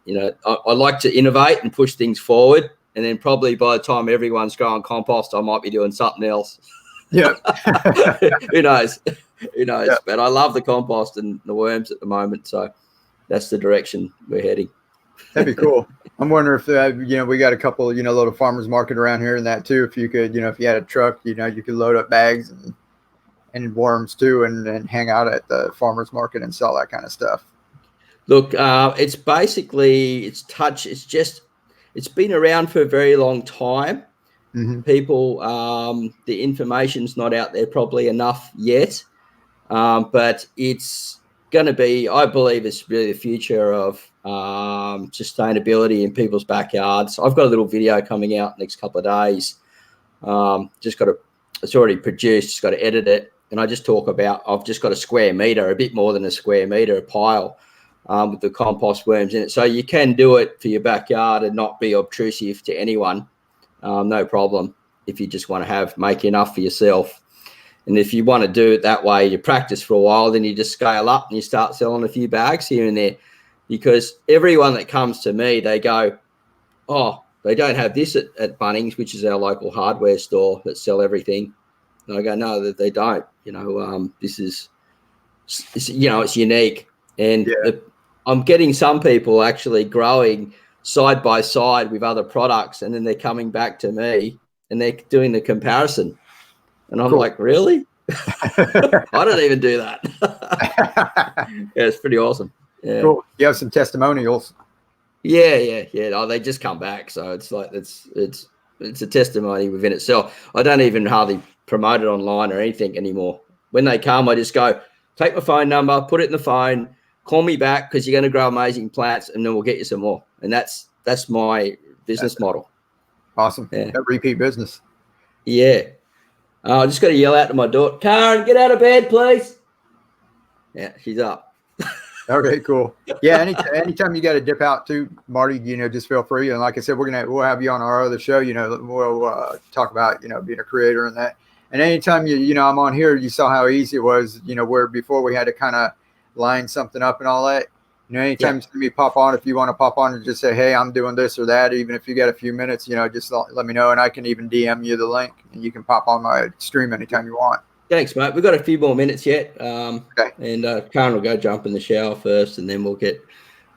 you know, I like to innovate and push things forward. And then probably by the time everyone's growing compost, I might be doing something else. Yeah. Who knows? Who knows? Yeah. But I love the compost and the worms at the moment. So that's the direction we're heading. That'd be cool. I'm wondering if, we got a couple, little farmers market around here and that too. If you could, if you had a truck, you could load up bags and worms too, and hang out at the farmers market and sell that kind of stuff. Look, it's basically, it's been around for a very long time. Mm-hmm. People, the information's not out there probably enough yet, but it's going to be, I believe it's really the future of sustainability in people's backyards. I've got a little video coming out next couple of days. It's already produced, just got to edit it. And I just talk about, I've just got a square meter, a bit more than a square meter, a pile with the compost worms in it. So you can do it for your backyard and not be obtrusive to anyone. No problem. If you just want to make enough for yourself. And if you want to do it that way, you practice for a while, then you just scale up and you start selling a few bags here and there. Because everyone that comes to me, they go, oh, they don't have this at Bunnings, which is our local hardware store that sell everything. And I go, no, they don't. This is, it's unique. And I'm getting some people actually growing side by side with other products, and then they're coming back to me and they're doing the comparison. And I'm like, really? I don't even do that. Yeah, it's pretty awesome. Yeah. Cool. You have some testimonials. Yeah. Oh, they just come back. So it's like, it's a testimony within itself. I don't even hardly promote it online or anything anymore. When they come, I just go, take my phone number, put it in the phone, call me back because you're going to grow amazing plants, and then we'll get you some more. And that's my business model. Awesome. Yeah. That repeat business. Yeah. I just got to yell out to my daughter, Karen, get out of bed, please. Yeah, she's up. Okay, cool. Yeah, anytime you got to dip out too, Marty, just feel free. And like I said, we'll have you on our other show. We'll talk about being a creator and that. And anytime I'm on here, you saw how easy it was. Where before we had to kind of line something up and all that. Anytime you see me pop on, if you want to pop on and just say, hey, I'm doing this or that, even if you got a few minutes, just let me know, and I can even DM you the link, and you can pop on my stream anytime you want. Thanks, mate. We've got a few more minutes yet. Okay. And Karen will go jump in the shower first, and then we'll get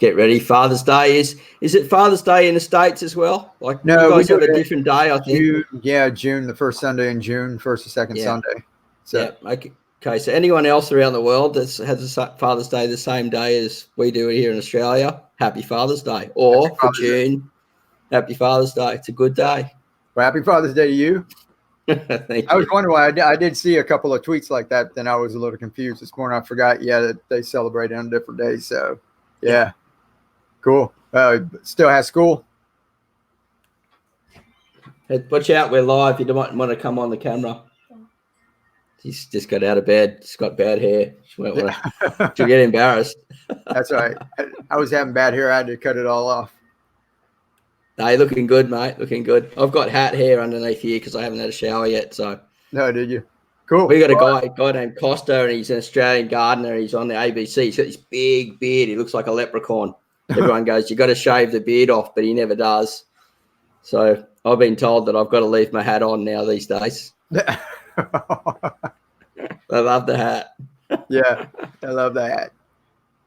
ready. Father's Day is it Father's Day in the States as well? Like, no, you guys have a different day, I think. June, the first Sunday in June, first or second Sunday. So. Yeah. Okay, so anyone else around the world that has a Father's Day the same day as we do here in Australia, happy Father's Day. Or for June, happy Father's Day. It's a good day. Well, happy Father's Day to you. Thank you. I was wondering why I did see a couple of tweets like that. Then I was a little confused this morning. I forgot, that they celebrate on different days. So, yeah. Cool. Still has school? Hey, watch out. We're live. You don't want to come on the camera. She's just got out of bed. She's got bad hair. She won't want to. She'll get embarrassed. That's right. I was having bad hair. I had to cut it all off. Hey, looking good, mate. Looking good. I've got hat hair underneath here because I haven't had a shower yet. So. No, did you? Cool. We got a guy named Costa, and he's an Australian gardener. He's on the ABC. He's got this big beard. He looks like a leprechaun. Everyone goes, "You got to shave the beard off," but he never does. So I've been told that I've got to leave my hat on now these days. I love the hat. Yeah, I love the hat.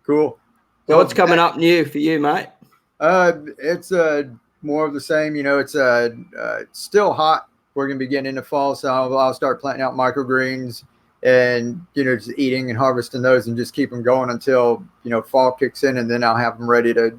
Cool. So what's coming up new for you, mate? It's more of the same. It's still hot. We're going to be getting into fall, so I'll start planting out microgreens and, just eating and harvesting those and just keep them going until, fall kicks in, and then I'll have them ready to,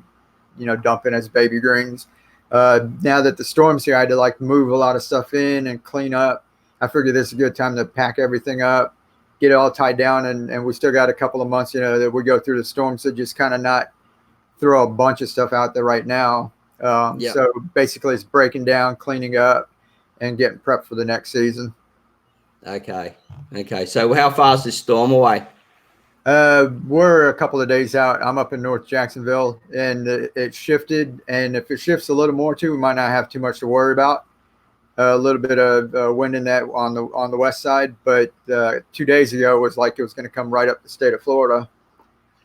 dump in as baby greens. Now that the storm's here, I had to move a lot of stuff in and clean up. I figured this is a good time to pack everything up, get it all tied down, and we still got a couple of months, that we go through the storm, so just kind of not throw a bunch of stuff out there right now. So basically it's breaking down, cleaning up, and getting prepped for the next season. Okay. So how far is this storm away? We're a couple of days out. I'm up in North Jacksonville, and it shifted. And if it shifts a little more too, we might not have too much to worry about. A little bit of wind in that on the west side, but 2 days ago it was like it was going to come right up the state of Florida.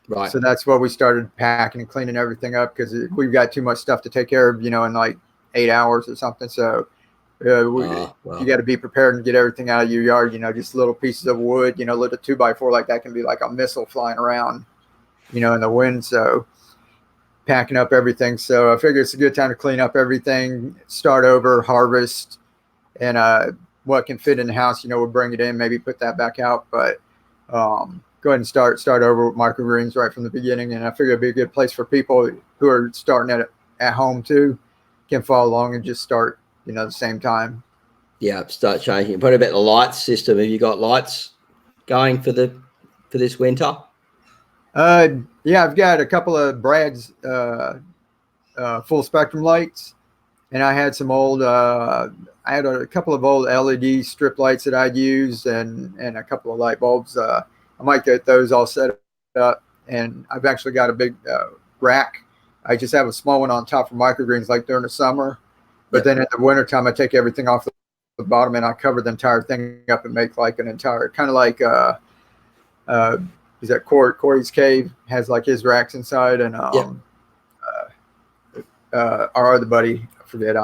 Right. So that's why we started packing and cleaning everything up, because we've got too much stuff to take care of, in 8 hours or something. So you got to be prepared and get everything out of your yard, just little pieces of wood, little 2x4 like that can be like a missile flying around, in the wind. So packing up everything. So I figure it's a good time to clean up everything, start over, harvest, and what can fit in the house, we'll bring it in, maybe put that back out. But go ahead and start over with microgreens right from the beginning. And I figure it'd be a good place for people who are starting at home too, can follow along and just start, the same time. Yeah, start changing. What about the lights system? Have you got lights going for this winter? Yeah, I've got a couple of Brad's full spectrum lights, and I had some old I had a couple of old LED strip lights that I'd used, and a couple of light bulbs. I might get those all set up, and I've actually got a big rack. I just have a small one on top for microgreens like during the summer. But then in the wintertime, I take everything off the bottom and I cover the entire thing up and make like an entire, kind of like, is that Corey's Cave has like his racks inside, and our other buddy, I forget,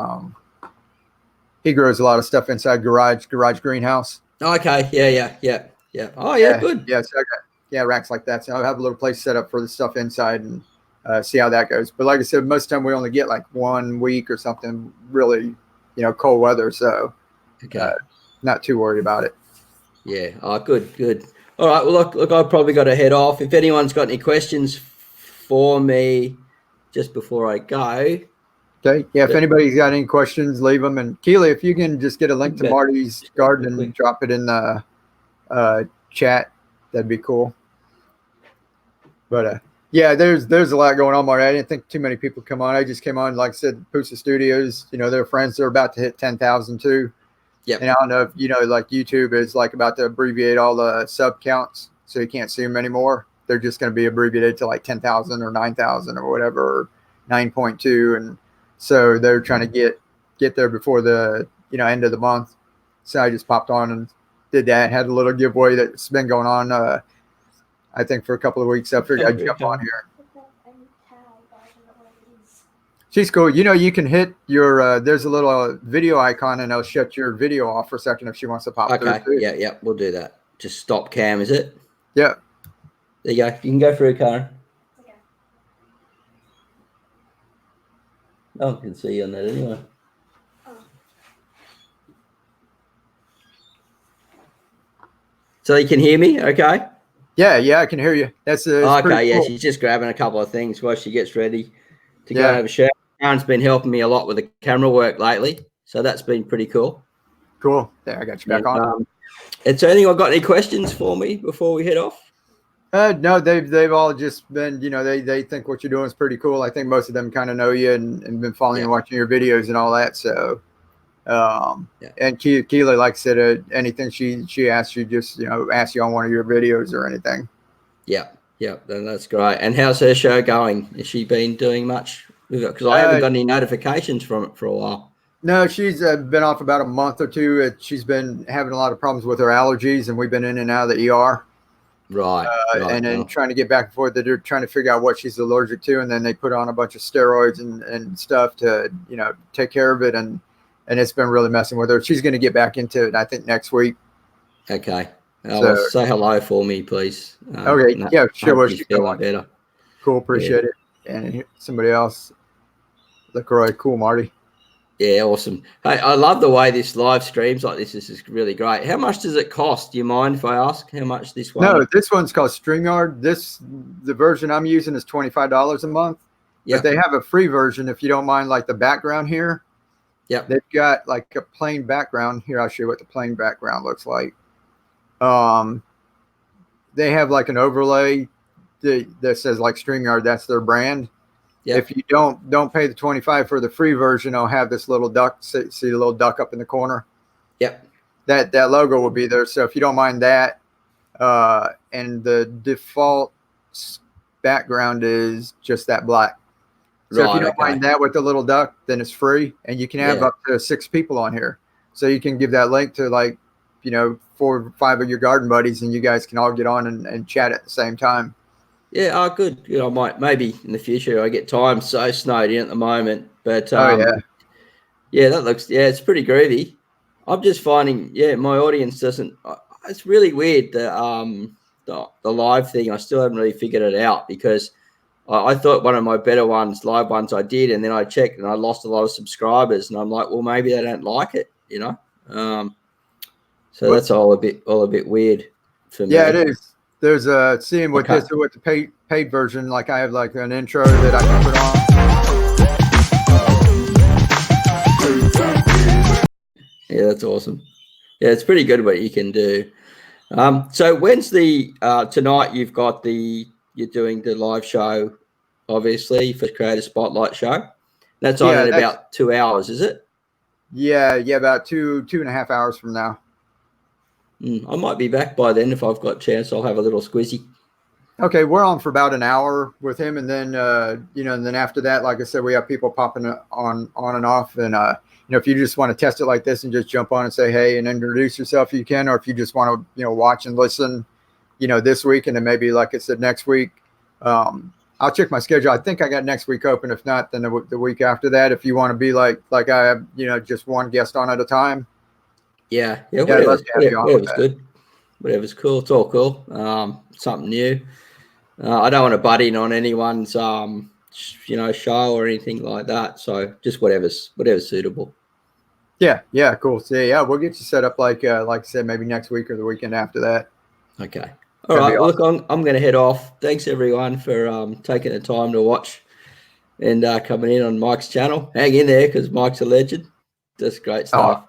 he grows a lot of stuff inside garage greenhouse. Okay, yeah. Oh yeah, good. Yeah, so I got racks like that. So I'll have a little place set up for the stuff inside and see how that goes. But like I said, most of the time we only get like 1 week or something really, cold weather. So not too worried about it. Yeah. Oh, good. All right. Well, look, I've probably got to head off. If anyone's got any questions for me just before I go. Okay. Yeah. If anybody's got any questions, leave them. And Keely, if you can just get a link to Marty's garden and drop it in the chat, that'd be cool. But yeah, there's a lot going on, Marty. I didn't think too many people come on. I just came on, like I said, Pusa Studios. Their friends, they're about to hit 10,000 too. Yeah. And I don't know if like YouTube is like about to abbreviate all the sub counts, so you can't see them anymore. They're just going to be abbreviated to like 10,000 or 9,000 or whatever, or 9.2, and so they're trying to get there before the end of the month. So I just popped on and did that. Had a little giveaway that's been going on. I think for a couple of weeks. I figured I'd jump on here. She's cool. You can hit your, there's a little video icon, and I'll shut your video off for a second if she wants to pop through. Okay. Yeah. We'll do that. Just stop cam, is it? Yeah. There you go. You can go through, Karen. Okay. No one can see you on that anyway. So you can hear me? Okay. Yeah, I can hear you. That's okay. Yeah, cool. She's just grabbing a couple of things while she gets ready to go and have a shower. Karen's been helping me a lot with the camera work lately, so that's been pretty cool. Cool. There, I got you back on. And so, anyone got any questions for me before we head off? No, they've all just been, they think what you're doing is pretty cool. I think most of them kind of know you and been following and watching your videos and all that. So And Keely, like I said, anything she asks you, just ask you on one of your videos or anything. Yeah, then that's great. And how's her show going? Has she been doing much with it? Because I haven't got any notifications from it for a while. No, she's been off about a month or two. She's been having a lot of problems with her allergies, and we've been in and out of the ER. Right. And then trying to get back and forth. They're trying to figure out what she's allergic to, and then they put on a bunch of steroids and stuff to take care of it, and it's been really messing with her. She's going to get back into it, I think, next week. Okay. Well, say hello for me, please. Okay. Yeah, sure. She's feeling better. Cool. Appreciate it. And somebody else, LaCroix. Cool, Marty. Yeah, awesome. Hey, I love the way this live streams like this. This is really great. How much does it cost? Do you mind if I ask how much this one? No, this one's called StreamYard. The version I'm using is $25 a month. But they have a free version if you don't mind, like the background here. Yeah. They've got like a plain background. Here, I'll show you what the plain background looks like. They have like an overlay that says like StreamYard. That's their brand. Yep. If you don't pay the $25 for the free version, I'll have this little duck. See the little duck up in the corner? Yep. That logo will be there. So if you don't mind that, and the default background is just that black. So if you don't mind that with the little duck, then it's free, and you can have up to 6 people on here. So you can give that link to 4 or 5 of your garden buddies, and you guys can all get on and chat at the same time. Yeah, good. I might maybe in the future. I get time so snowed in at the moment, but that looks it's pretty groovy. I'm just finding my audience doesn't. It's really weird the live thing. I still haven't really figured it out because I thought one of my better live ones I did, and then I checked and I lost a lot of subscribers, and I'm like, well, maybe they don't like it, So that's all a bit weird for me. Yeah, it is. There's seeing with this with the paid version, like I have like an intro that I can put on. Yeah, that's awesome. Yeah, it's pretty good what you can do. So when's the tonight? You're doing the live show, obviously for Creator Spotlight show. That's on in about 2 hours, is it? Yeah, about 2.5 hours from now. I might be back by then if I've got a chance. I'll have a little squizzy. Okay, we're on for about an hour with him, and then and then after that, like I said, we have people popping on and off, and if you just want to test it like this and just jump on and say hey and introduce yourself, you can, or if you just want to watch and listen, this week, and then maybe like I said next week, I'll check my schedule. I think I got next week open. If not, then the week after that, if you want to be like I have, just one guest on at a time. Yeah, whatever's good. Whatever's cool. It's all cool. Something new. I don't want to butt in on anyone's show or anything like that. So just whatever's suitable. Yeah, cool. So we'll get you set up like I said, maybe next week or the weekend after that. Okay. All right. Awesome. Look, I'm going to head off. Thanks everyone for taking the time to watch and coming in on Mike's channel. Hang in there because Mike's a legend. That's great stuff.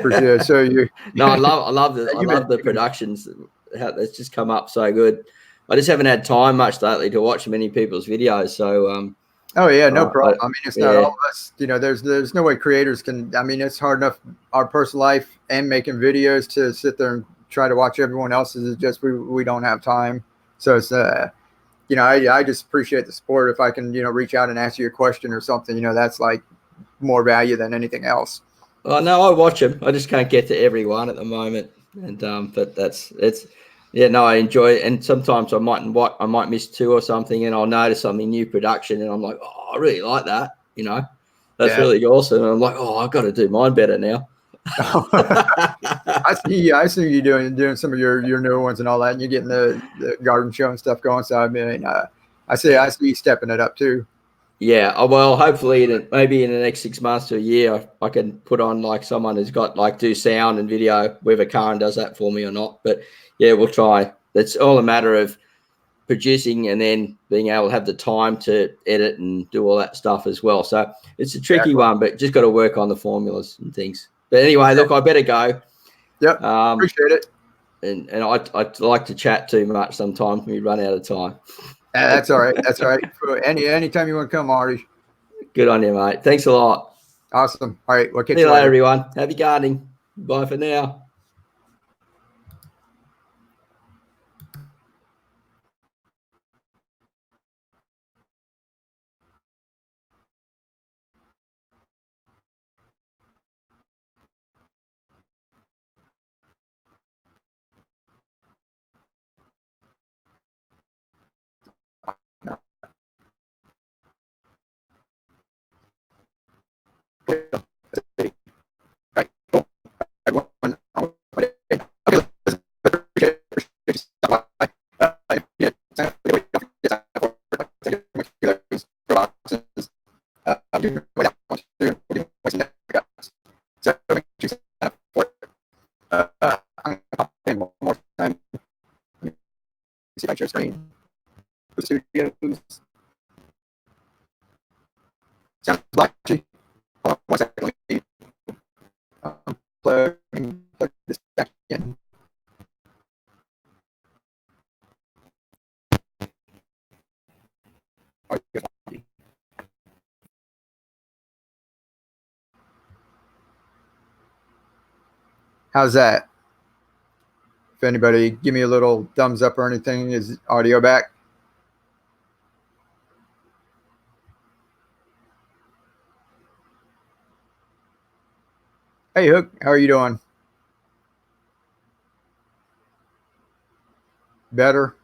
For sure. So you. No, I love the productions. That's just come up so good. I just haven't had time much lately to watch many people's videos. So. No problem. I mean, it's not all of us. There's no way creators can. I mean, it's hard enough our personal life and making videos to sit there and try to watch everyone else's. It's just we don't have time. So it's I just appreciate the support. If I can reach out and ask you a question or something, that's like more value than anything else. Well, no, I watch them. I just can't get to everyone at the moment, and but I enjoy it. And sometimes I might miss 2 or something, and I'll notice something new production, and I'm like, oh, I really like that. That's really awesome. And I'm like, oh, I've got to do mine better now. I see you doing some of your newer ones and all that, and you're getting the garden show and stuff going. So I mean, I see you stepping it up too. Yeah, well, hopefully maybe in the next 6 months to a year, I can put on like someone who's got do sound and video, whether Karen does that for me or not. But yeah, we'll try. It's all a matter of producing and then being able to have the time to edit and do all that stuff as well. So it's a tricky one, but just got to work on the formulas and things. But anyway, look, I better go. Yep, appreciate it. And I like to chat too much sometimes when we run out of time. That's all right. That's all right. Anytime you want to come, Marty. Good on you, mate. Thanks a lot. Awesome. All right. We'll catch See you you later, later. everyone. Happy gardening. Bye for now. See if I share screen. Studios. Sounds blotchy. Hold on 1 second. Let me plug this back in. How's that? If anybody give me a little thumbs up or anything, is audio back? Hey Hook, how are you doing? Better.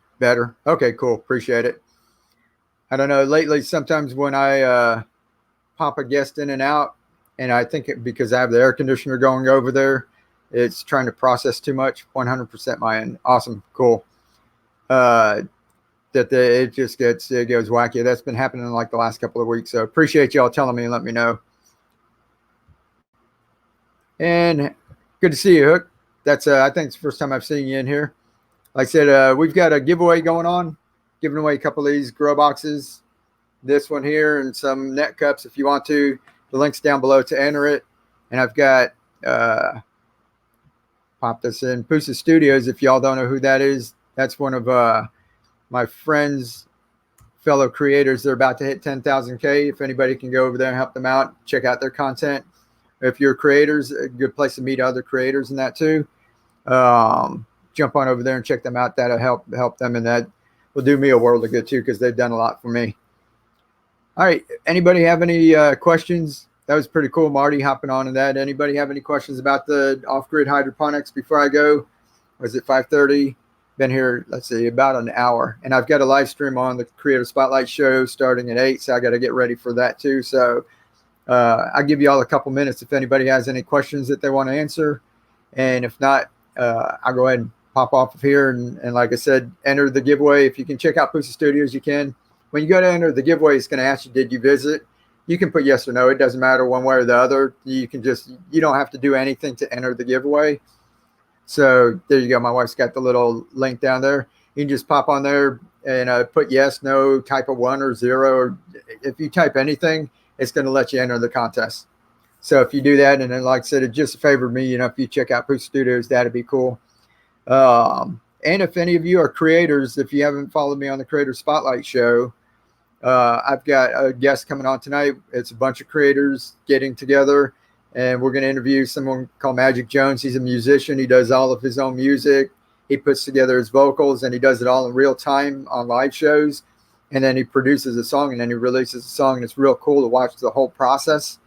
Okay, cool. Appreciate it. I don't know. Lately, sometimes when I pop a guest in and out, and I think because I have the air conditioner going over there, it's trying to process too much. 100% my end. Awesome. Cool. It just it goes wacky. That's been happening like the last couple of weeks. So appreciate y'all telling me and let me know. And good to see you, Hook. That's I think it's the first time I've seen you in here. Like I said, we've got a giveaway going on, giving away a couple of these grow boxes. This one here and some net cups if you want to. The link's down below to enter it. And I've got pop this in Pusa Studios. If y'all don't know who that is, that's one of my friends, fellow creators. They're about to hit 10,000K. If anybody can go over there and help them out, check out their content. If you're creators, a good place to meet other creators in that too. Jump on over there and check them out. That'll help them, and that will do me a world of good too because they've done a lot for me. All right. Anybody have any questions? That was pretty cool, Marty, hopping on to that. Anybody have any questions about the off-grid hydroponics before I go? Was it 5:30? Been here, let's see, about an hour. And I've got a live stream on the Creative Spotlight show starting at 8, so I got to get ready for that too. So I'll give you all a couple minutes if anybody has any questions that they want to answer. And if not, I'll go ahead and pop off of here. And like I said, enter the giveaway. If you can check out Pusa Studios, you can. When you go to enter the giveaway, it's going to ask you, did you visit? You can put yes or no. It doesn't matter one way or the other. You don't have to do anything to enter the giveaway. So there you go. My wife's got the little link down there. You can just pop on there and put yes, no, type a 1 or 0. Or if you type anything, it's going to let you enter the contest. So if you do that, and then like I said, it just favored me, if you check out Pusa Studios, that'd be cool. And if any of you are creators, if you haven't followed me on the Creator Spotlight show, I've got a guest coming on tonight. It's a bunch of creators getting together, and we're going to interview someone called Magic Jones. He's a musician. He does all of his own music. He puts together his vocals, and he does it all in real time on live shows. And then he produces a song, and then he releases a song, and it's real cool to watch the whole process.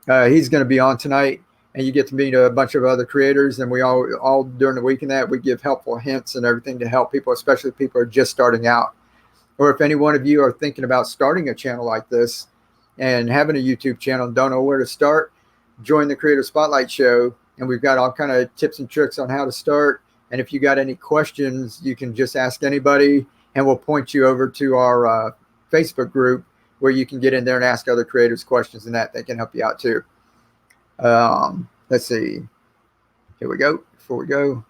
He's going to be on tonight, and you get to meet a bunch of other creators, and we all during the week in that, we give helpful hints and everything to help people, especially if people are just starting out. Or if any one of you are thinking about starting a channel like this and having a YouTube channel and don't know where to start, join the Creator Spotlight show, and we've got all kind of tips and tricks on how to start. And if you got any questions, you can just ask anybody, and we'll point you over to our Facebook group where you can get in there and ask other creators questions, and that they can help you out too. Let's see. Here we go. Before we go,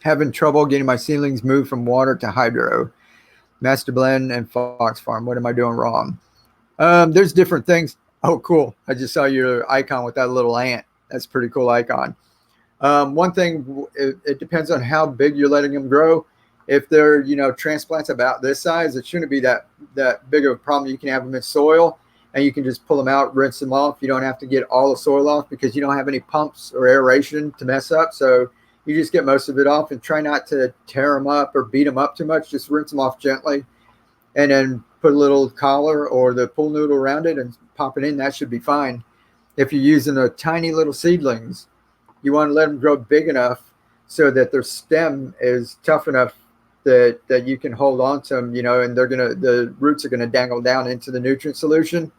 having trouble getting my seedlings moved from water to hydro. Master Blend and Fox Farm. What am I doing wrong? There's different things. Oh, cool. I just saw your icon with that little ant. That's a pretty cool icon. One thing, it depends on how big you're letting them grow. If they're, transplants about this size, it shouldn't be that big of a problem. You can have them in soil. and you can just pull them out, rinse them off. You don't have to get all the soil off because you don't have any pumps or aeration to mess up. So you just get most of it off, and try not to tear them up or beat them up too much. Just rinse them off gently, and then put a little collar or the pool noodle around it and pop it in. That should be fine. If you're using the tiny little seedlings, you want to let them grow big enough so that their stem is tough enough that you can hold on to them, and the roots are gonna dangle down into the nutrient solution.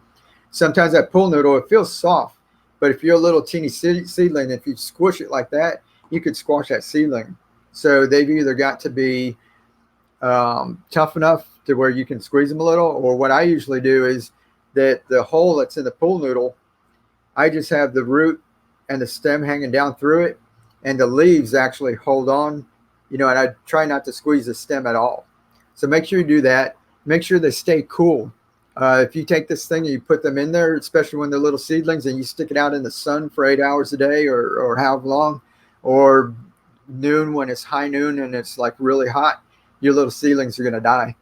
Sometimes that pool noodle, it feels soft, but if you're a little teeny seedling, if you squish it like that, you could squash that seedling. So they've either got to be tough enough to where you can squeeze them a little, or what I usually do is that the hole that's in the pool noodle, I just have the root and the stem hanging down through it, and the leaves actually hold on, and I try not to squeeze the stem at all. So make sure you do that. Make sure they stay cool. If you take this thing and you put them in there, especially when they're little seedlings, and you stick it out in the sun for 8 hours a day or however long, or noon when it's high noon and it's like really hot, your little seedlings are going to die.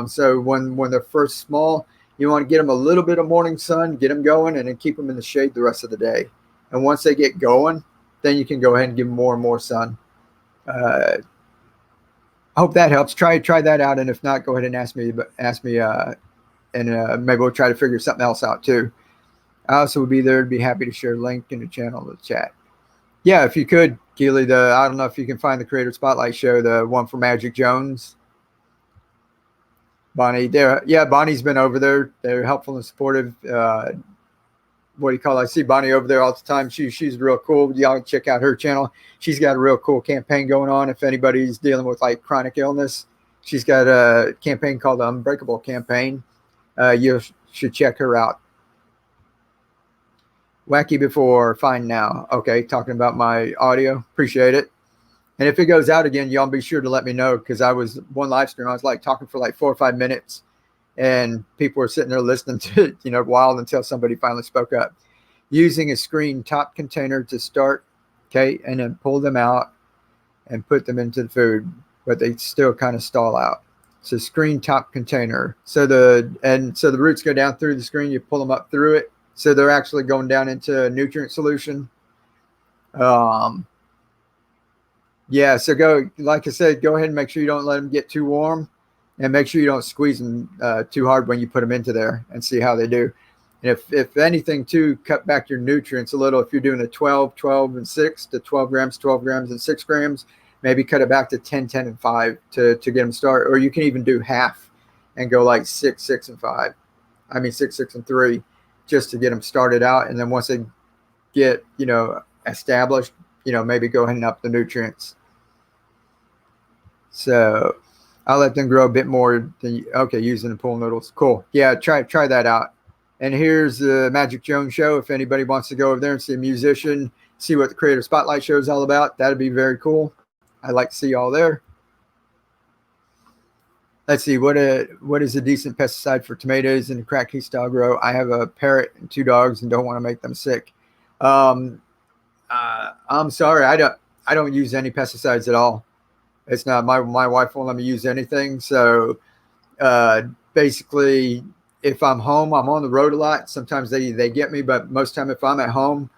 So when they're first small, you want to get them a little bit of morning sun, get them going, and then keep them in the shade the rest of the day. And once they get going, then you can go ahead and give them more and more sun. I hope that helps. Try that out, and if not, go ahead and ask me, and maybe we'll try to figure something else out too. I also would be there to be happy to share a link in the channel to the chat. Yeah, if you could, Keely, I don't know if you can find the Creator Spotlight show, the one for Magic Jones. Bonnie, Bonnie's been over there. They're helpful and supportive. What do you call it? I see Bonnie over there all the time. She's real cool. Y'all can check out her channel. She's got a real cool campaign going on. If anybody's dealing with like chronic illness, she's got a campaign called the Unbreakable Campaign. You should check her out. Wacky before, fine now. Okay, talking about my audio. Appreciate it. And if it goes out again, y'all be sure to let me know, because I was one live stream. I was like talking for like 4 or 5 minutes, and people were sitting there listening to it, wild, until somebody finally spoke up. Using a screen top container to start, okay, and then pull them out and put them into the food, but they still kind of stall out. So screen top container. So the roots go down through the screen. You pull them up through it, so they're actually going down into a nutrient solution. Yeah, so like I said, go ahead and make sure you don't let them get too warm, and make sure you don't squeeze them too hard when you put them into there, and see how they do. And if anything, too, cut back your nutrients a little. If you're doing a 12, 12, and 6 to 12 grams, 12 grams, and 6 grams, maybe cut it back to 10, 10, and 5 to get them started. Or you can even do half and go like 6, 6, and 5. I mean 6, 6, and 3, just to get them started out. And then once they get, established, maybe go ahead and up the nutrients. So I'll let them grow a bit more than, okay, using the pool noodles. Cool. Yeah, try that out. And here's the Magic Jones show. If anybody wants to go over there and see a musician, see what the Creator Spotlight show is all about, that'd be very cool. I'd like to see y'all there. Let's see, what is a decent pesticide for tomatoes in the crack key style grow? I have a parrot and 2 dogs and don't want to make them sick. I'm sorry, I don't use any pesticides at all. It's not my wife won't let me use anything. So basically, if I'm home, I'm on the road a lot. Sometimes they get me, but most time if I'm at home,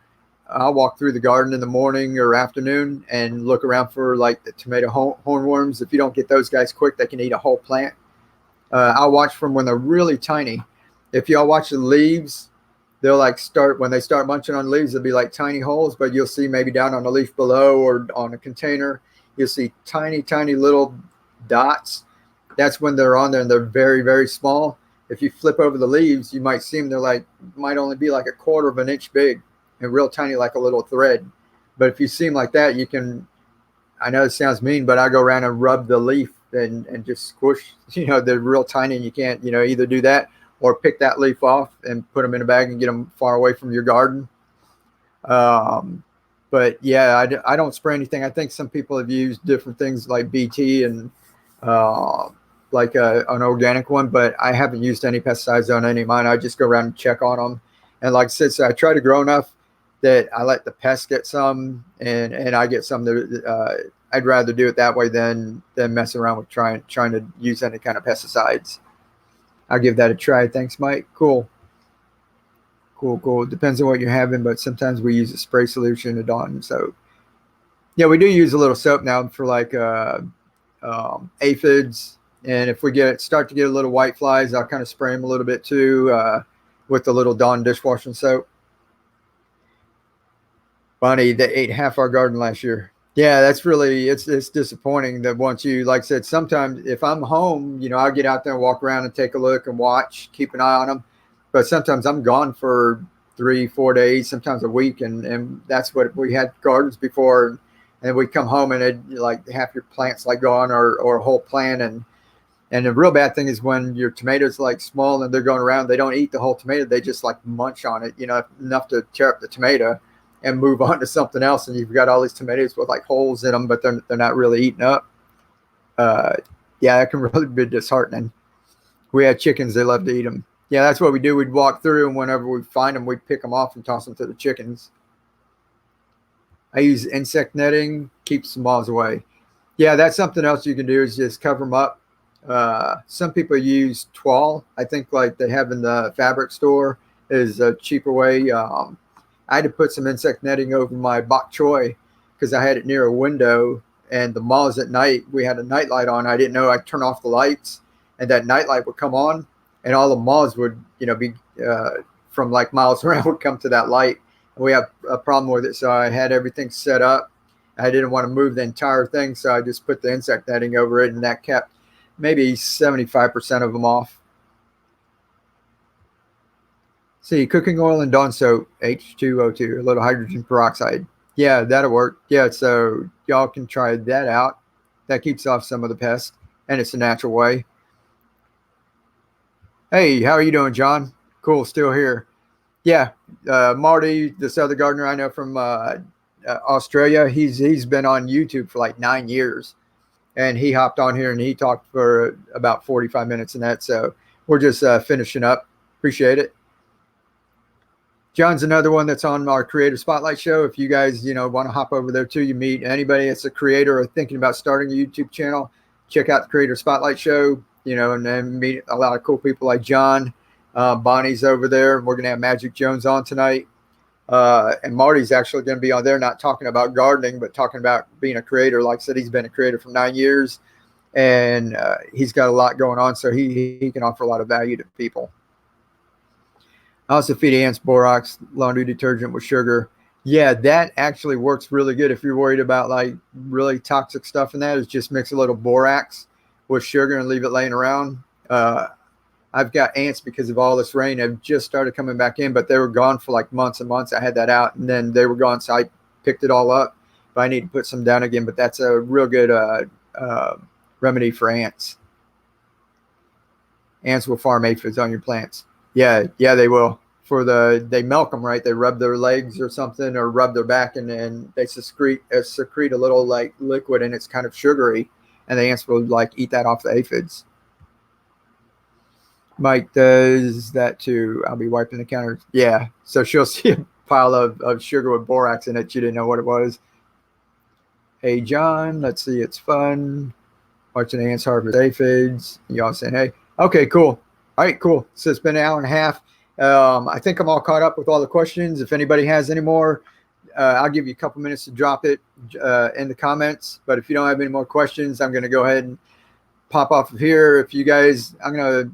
I'll walk through the garden in the morning or afternoon and look around for like the tomato hornworms. If you don't get those guys quick, they can eat a whole plant. I'll watch from when they're really tiny. If y'all watch the leaves, they'll when they start munching on leaves, there'll be like tiny holes, but you'll see maybe down on the leaf below or on a container, you'll see tiny, tiny little dots. That's when they're on there, and they're very, very small. If you flip over the leaves, you might see them. They're might only be like 1/4 of an inch big and real tiny, like a little thread. But if you see them like that, you can, I know it sounds mean, but I go around and rub the leaf and just squish, they're real tiny, and you can't, either do that or pick that leaf off and put them in a bag and get them far away from your garden. But yeah, I don't spray anything. I think some people have used different things like BT and like an organic one, but I haven't used any pesticides on any of mine. I just go around and check on them. And like I said, so I try to grow enough that I let the pests get some and I get some that I'd rather do it that way than mess around with trying to use any kind of pesticides. I'll give that a try. Thanks, Mike. Cool. Cool. Depends on what you're having, but sometimes we use a spray solution, a Dawn soap. Yeah, we do use a little soap now for like aphids, and if we start to get a little white flies, I'll kind of spray them a little bit too with the little Dawn dishwashing soap. Bonnie, they ate half our garden last year. Yeah, that's really it's disappointing that once you, like I said, sometimes if I'm home, I'll get out there and walk around and take a look and watch, keep an eye on them. But sometimes I'm gone for 3-4 days, sometimes a week, and that's what we had gardens before. And we come home and it like half your plants like gone or a whole plant. And the real bad thing is when your tomatoes like small and they're going around, they don't eat the whole tomato. They just like munch on it, enough to tear up the tomato and move on to something else. And you've got all these tomatoes with like holes in them, but they're not really eaten up. Yeah, that can really be disheartening. We had chickens, they love to eat them. Yeah, that's what we do. We'd walk through, and whenever we find them, we'd pick them off and toss them to the chickens. I use insect netting, keeps the moths away. Yeah, that's something else you can do is just cover them up. Some people use toile. I think like they have in the fabric store is a cheaper way. I had to put some insect netting over my bok choy because I had it near a window, and the moths at night, we had a night light on. I didn't know I'd turn off the lights, and that night light would come on, and all the moths would, be from like miles around would come to that light. And we have a problem with it, so I had everything set up. I didn't want to move the entire thing, so I just put the insect netting over it, and that kept maybe 75% of them off. See, cooking oil and Dawn soap, H2O2, a little hydrogen peroxide. Yeah, that'll work. Yeah, so y'all can try that out. That keeps off some of the pests, and it's a natural way. Hey, how are you doing, John? Cool, still here. Yeah, Marty, this other gardener I know from Australia, he's been on YouTube for like 9 years, and he hopped on here and he talked for about 45 minutes and that. So we're just finishing up. Appreciate it. John's another one that's on our Creator Spotlight show. If you guys, want to hop over there too, you meet anybody that's a creator or thinking about starting a YouTube channel, check out the Creator Spotlight show, and then meet a lot of cool people like John. Bonnie's over there. We're going to have Magic Jones on tonight. And Marty's actually going to be on there, not talking about gardening, but talking about being a creator. Like I said, he's been a creator for 9 years, and he's got a lot going on. So he can offer a lot of value to people. I also feed ants borax laundry detergent with sugar. Yeah, that actually works really good. If you're worried about like really toxic stuff in that, is just mix a little borax with sugar and leave it laying around. I've got ants because of all this rain. Have just started coming back in, but they were gone for like months and months. I had that out, and then they were gone, so I picked it all up. But I need to put some down again. But that's a real good remedy for ants. Ants will farm aphids on your plants. Yeah, they will. They milk them, right? They rub their legs or something, or rub their back, and they secrete a little like liquid, and it's kind of sugary, and the ants will like eat that off the aphids. Mike does that too. I'll be wiping the counter. Yeah, so she'll see a pile of sugar with borax in it. She didn't know what it was. Hey, John, let's see. It's fun watching the ants harvest aphids. Y'all saying, hey. Okay, cool. All right, cool. So it's been an hour and a half. I think I'm all caught up with all the questions. If anybody has any more, I'll give you a couple minutes to drop it in the comments. But if you don't have any more questions, I'm going to go ahead and pop off of here. If you guys, I'm going to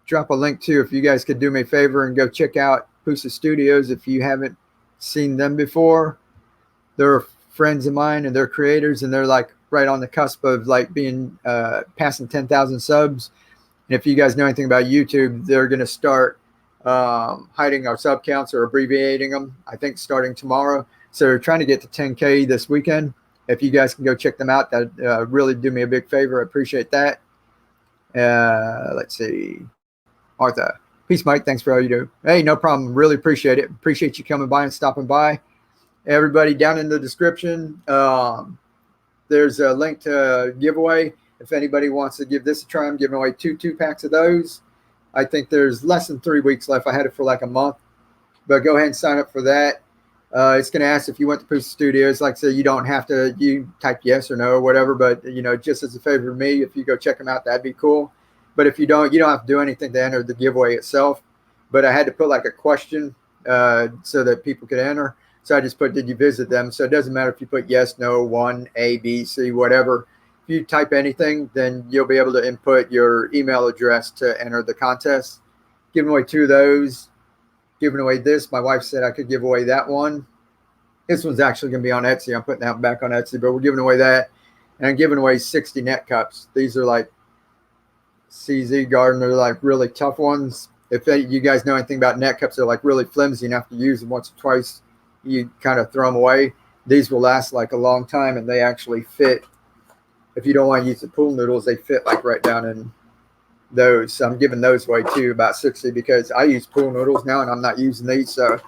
drop a link to, if you guys could do me a favor and go check out Pusa Studios. If you haven't seen them before, they're friends of mine and they're creators, and they're like right on the cusp of like being passing 10,000 subs. And if you guys know anything about YouTube, they're going to start hiding our sub counts or abbreviating them, I think starting tomorrow. So they're trying to get to 10K this weekend. If you guys can go check them out, that really do me a big favor. I appreciate that. Let's see. Martha. Peace, Mike. Thanks for all you do. Hey, no problem. Really appreciate it. Appreciate you coming by and stopping by. Everybody, down in the description, there's a link to a giveaway. If anybody wants to give this a try, I'm giving away two packs of those. I think there's less than 3 weeks left. I had it for like a month. But go ahead and sign up for that. It's going to ask if you went to Pusa Studios. Like I said, you don't have to. You type yes or no or whatever. But, just as a favor to me, if you go check them out, that'd be cool. But if you don't have to do anything to enter the giveaway itself. But I had to put like a question so that people could enter. So I just put, did you visit them? So it doesn't matter if you put yes, no, 1, A, B, C, whatever. If you type anything, then you'll be able to input your email address to enter the contest. Giving away 2 of those. Giving away this. My wife said I could give away that one. This one's actually going to be on Etsy. I'm putting that back on Etsy, but we're giving away that. And I'm giving away 60 net cups. These are like CZ Garden. They're like really tough ones. If you guys know anything about net cups, they're like really flimsy and have to use them once or twice. You kind of throw them away. These will last like a long time, and they actually fit. If you don't want to use the pool noodles, they fit like right down in those. So I'm giving those away too, about 60, because I use pool noodles now and I'm not using these. So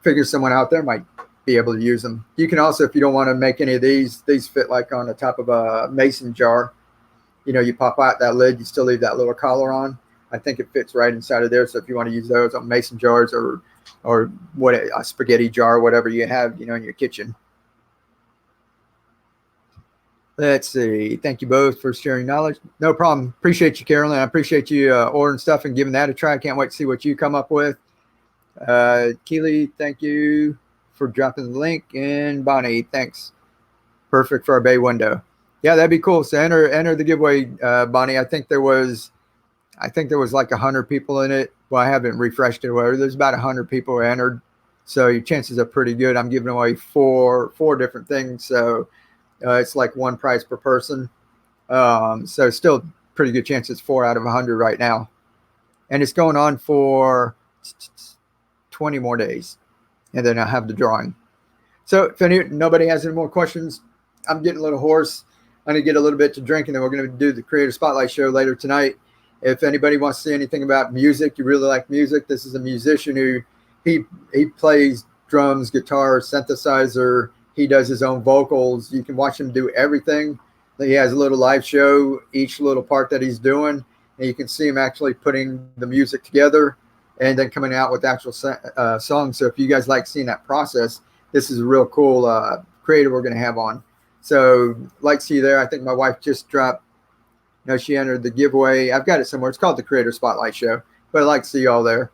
figure someone out there might be able to use them. You can also, if you don't want to make any of these fit like on the top of a mason jar. You know, you pop out that lid, you still leave that little collar on. I think it fits right inside of there. So if you want to use those on mason jars or what, a spaghetti jar, whatever you have, you know, in your kitchen. Let's see. Thank you both for sharing knowledge. No problem. Appreciate you, Carolyn. I appreciate you ordering stuff and giving that a try. I can't wait to see what you come up with. Keely, thank you for dropping the link. And Bonnie, thanks. Perfect for our bay window. Yeah, that'd be cool. So enter the giveaway, Bonnie. I think there was like 100 people in it. Well, I haven't refreshed it. Whatever. There's about 100 people who entered, so your chances are pretty good. I'm giving away four different things, so it's like 1 prize per person. So still pretty good chance. It's 4 out of 100 right now, and it's going on for 20 more days, and then I'll have the drawing. So if nobody has any more questions, I'm getting a little hoarse. I'm going to get a little bit to drink, and then we're going to do the Creator Spotlight show later tonight. If anybody wants to see anything about music, you really like music, this is a musician who he plays drums, guitar, synthesizer. He does his own vocals. You can watch him do everything. He has a little live show, each little part that he's doing, and you can see him actually putting the music together and then coming out with actual songs. So if you guys like seeing that process, this is a real cool creator we're going to have on. So like to see you there. I think my wife just dropped, she entered the giveaway. I've got it somewhere. It's called the Creator Spotlight Show, but I'd like to see you all there.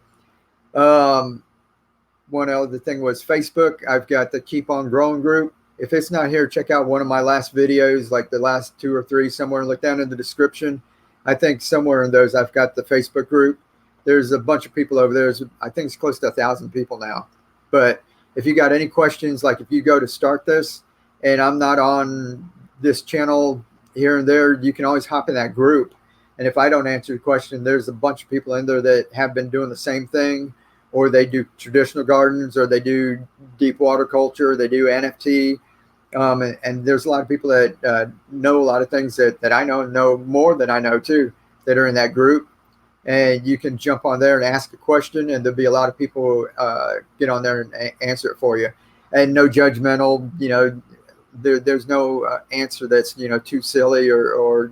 One other thing was Facebook. I've got the Keep On Growing group. If it's not here, check out one of my last videos, like the last 2 or 3 somewhere. Look down in the description. I think somewhere in those I've got the Facebook group. There's a bunch of people over there. I think it's close to 1,000 people now. But if you got any questions, like if you go to start this and I'm not on this channel here and there, you can always hop in that group. And if I don't answer your question, there's a bunch of people in there that have been doing the same thing, or they do traditional gardens, or they do deep water culture, they do NFT. And there's a lot of people that know a lot of things that I know more than I know too, that are in that group. And you can jump on there and ask a question, and there'll be a lot of people get on there and answer it for you. And no judgmental, there's no answer that's, too silly or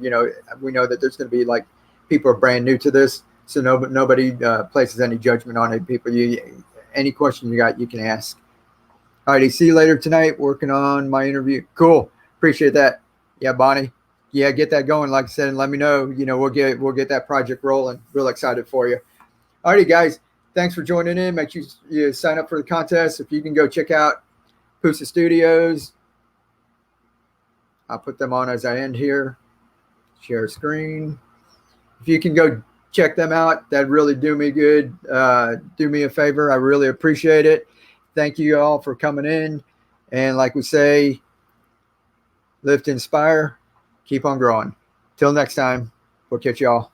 we know that there's going to be like people are brand new to this. So nobody places any judgment on it. People, any question you got, you can ask. All righty. See you later tonight. Working on my interview. Cool. Appreciate that. Yeah, Bonnie. Yeah, get that going. Like I said, and let me know. We'll get that project rolling. Real excited for you. All righty, guys. Thanks for joining in. Make sure you sign up for the contest. If you can go check out Pusa Studios. I'll put them on as I end here. Share screen. If you can go check them out, that'd really do me good. Do me a favor. I really appreciate it. Thank you all for coming in. And like we say, live to inspire, keep on growing. Till next time, we'll catch y'all.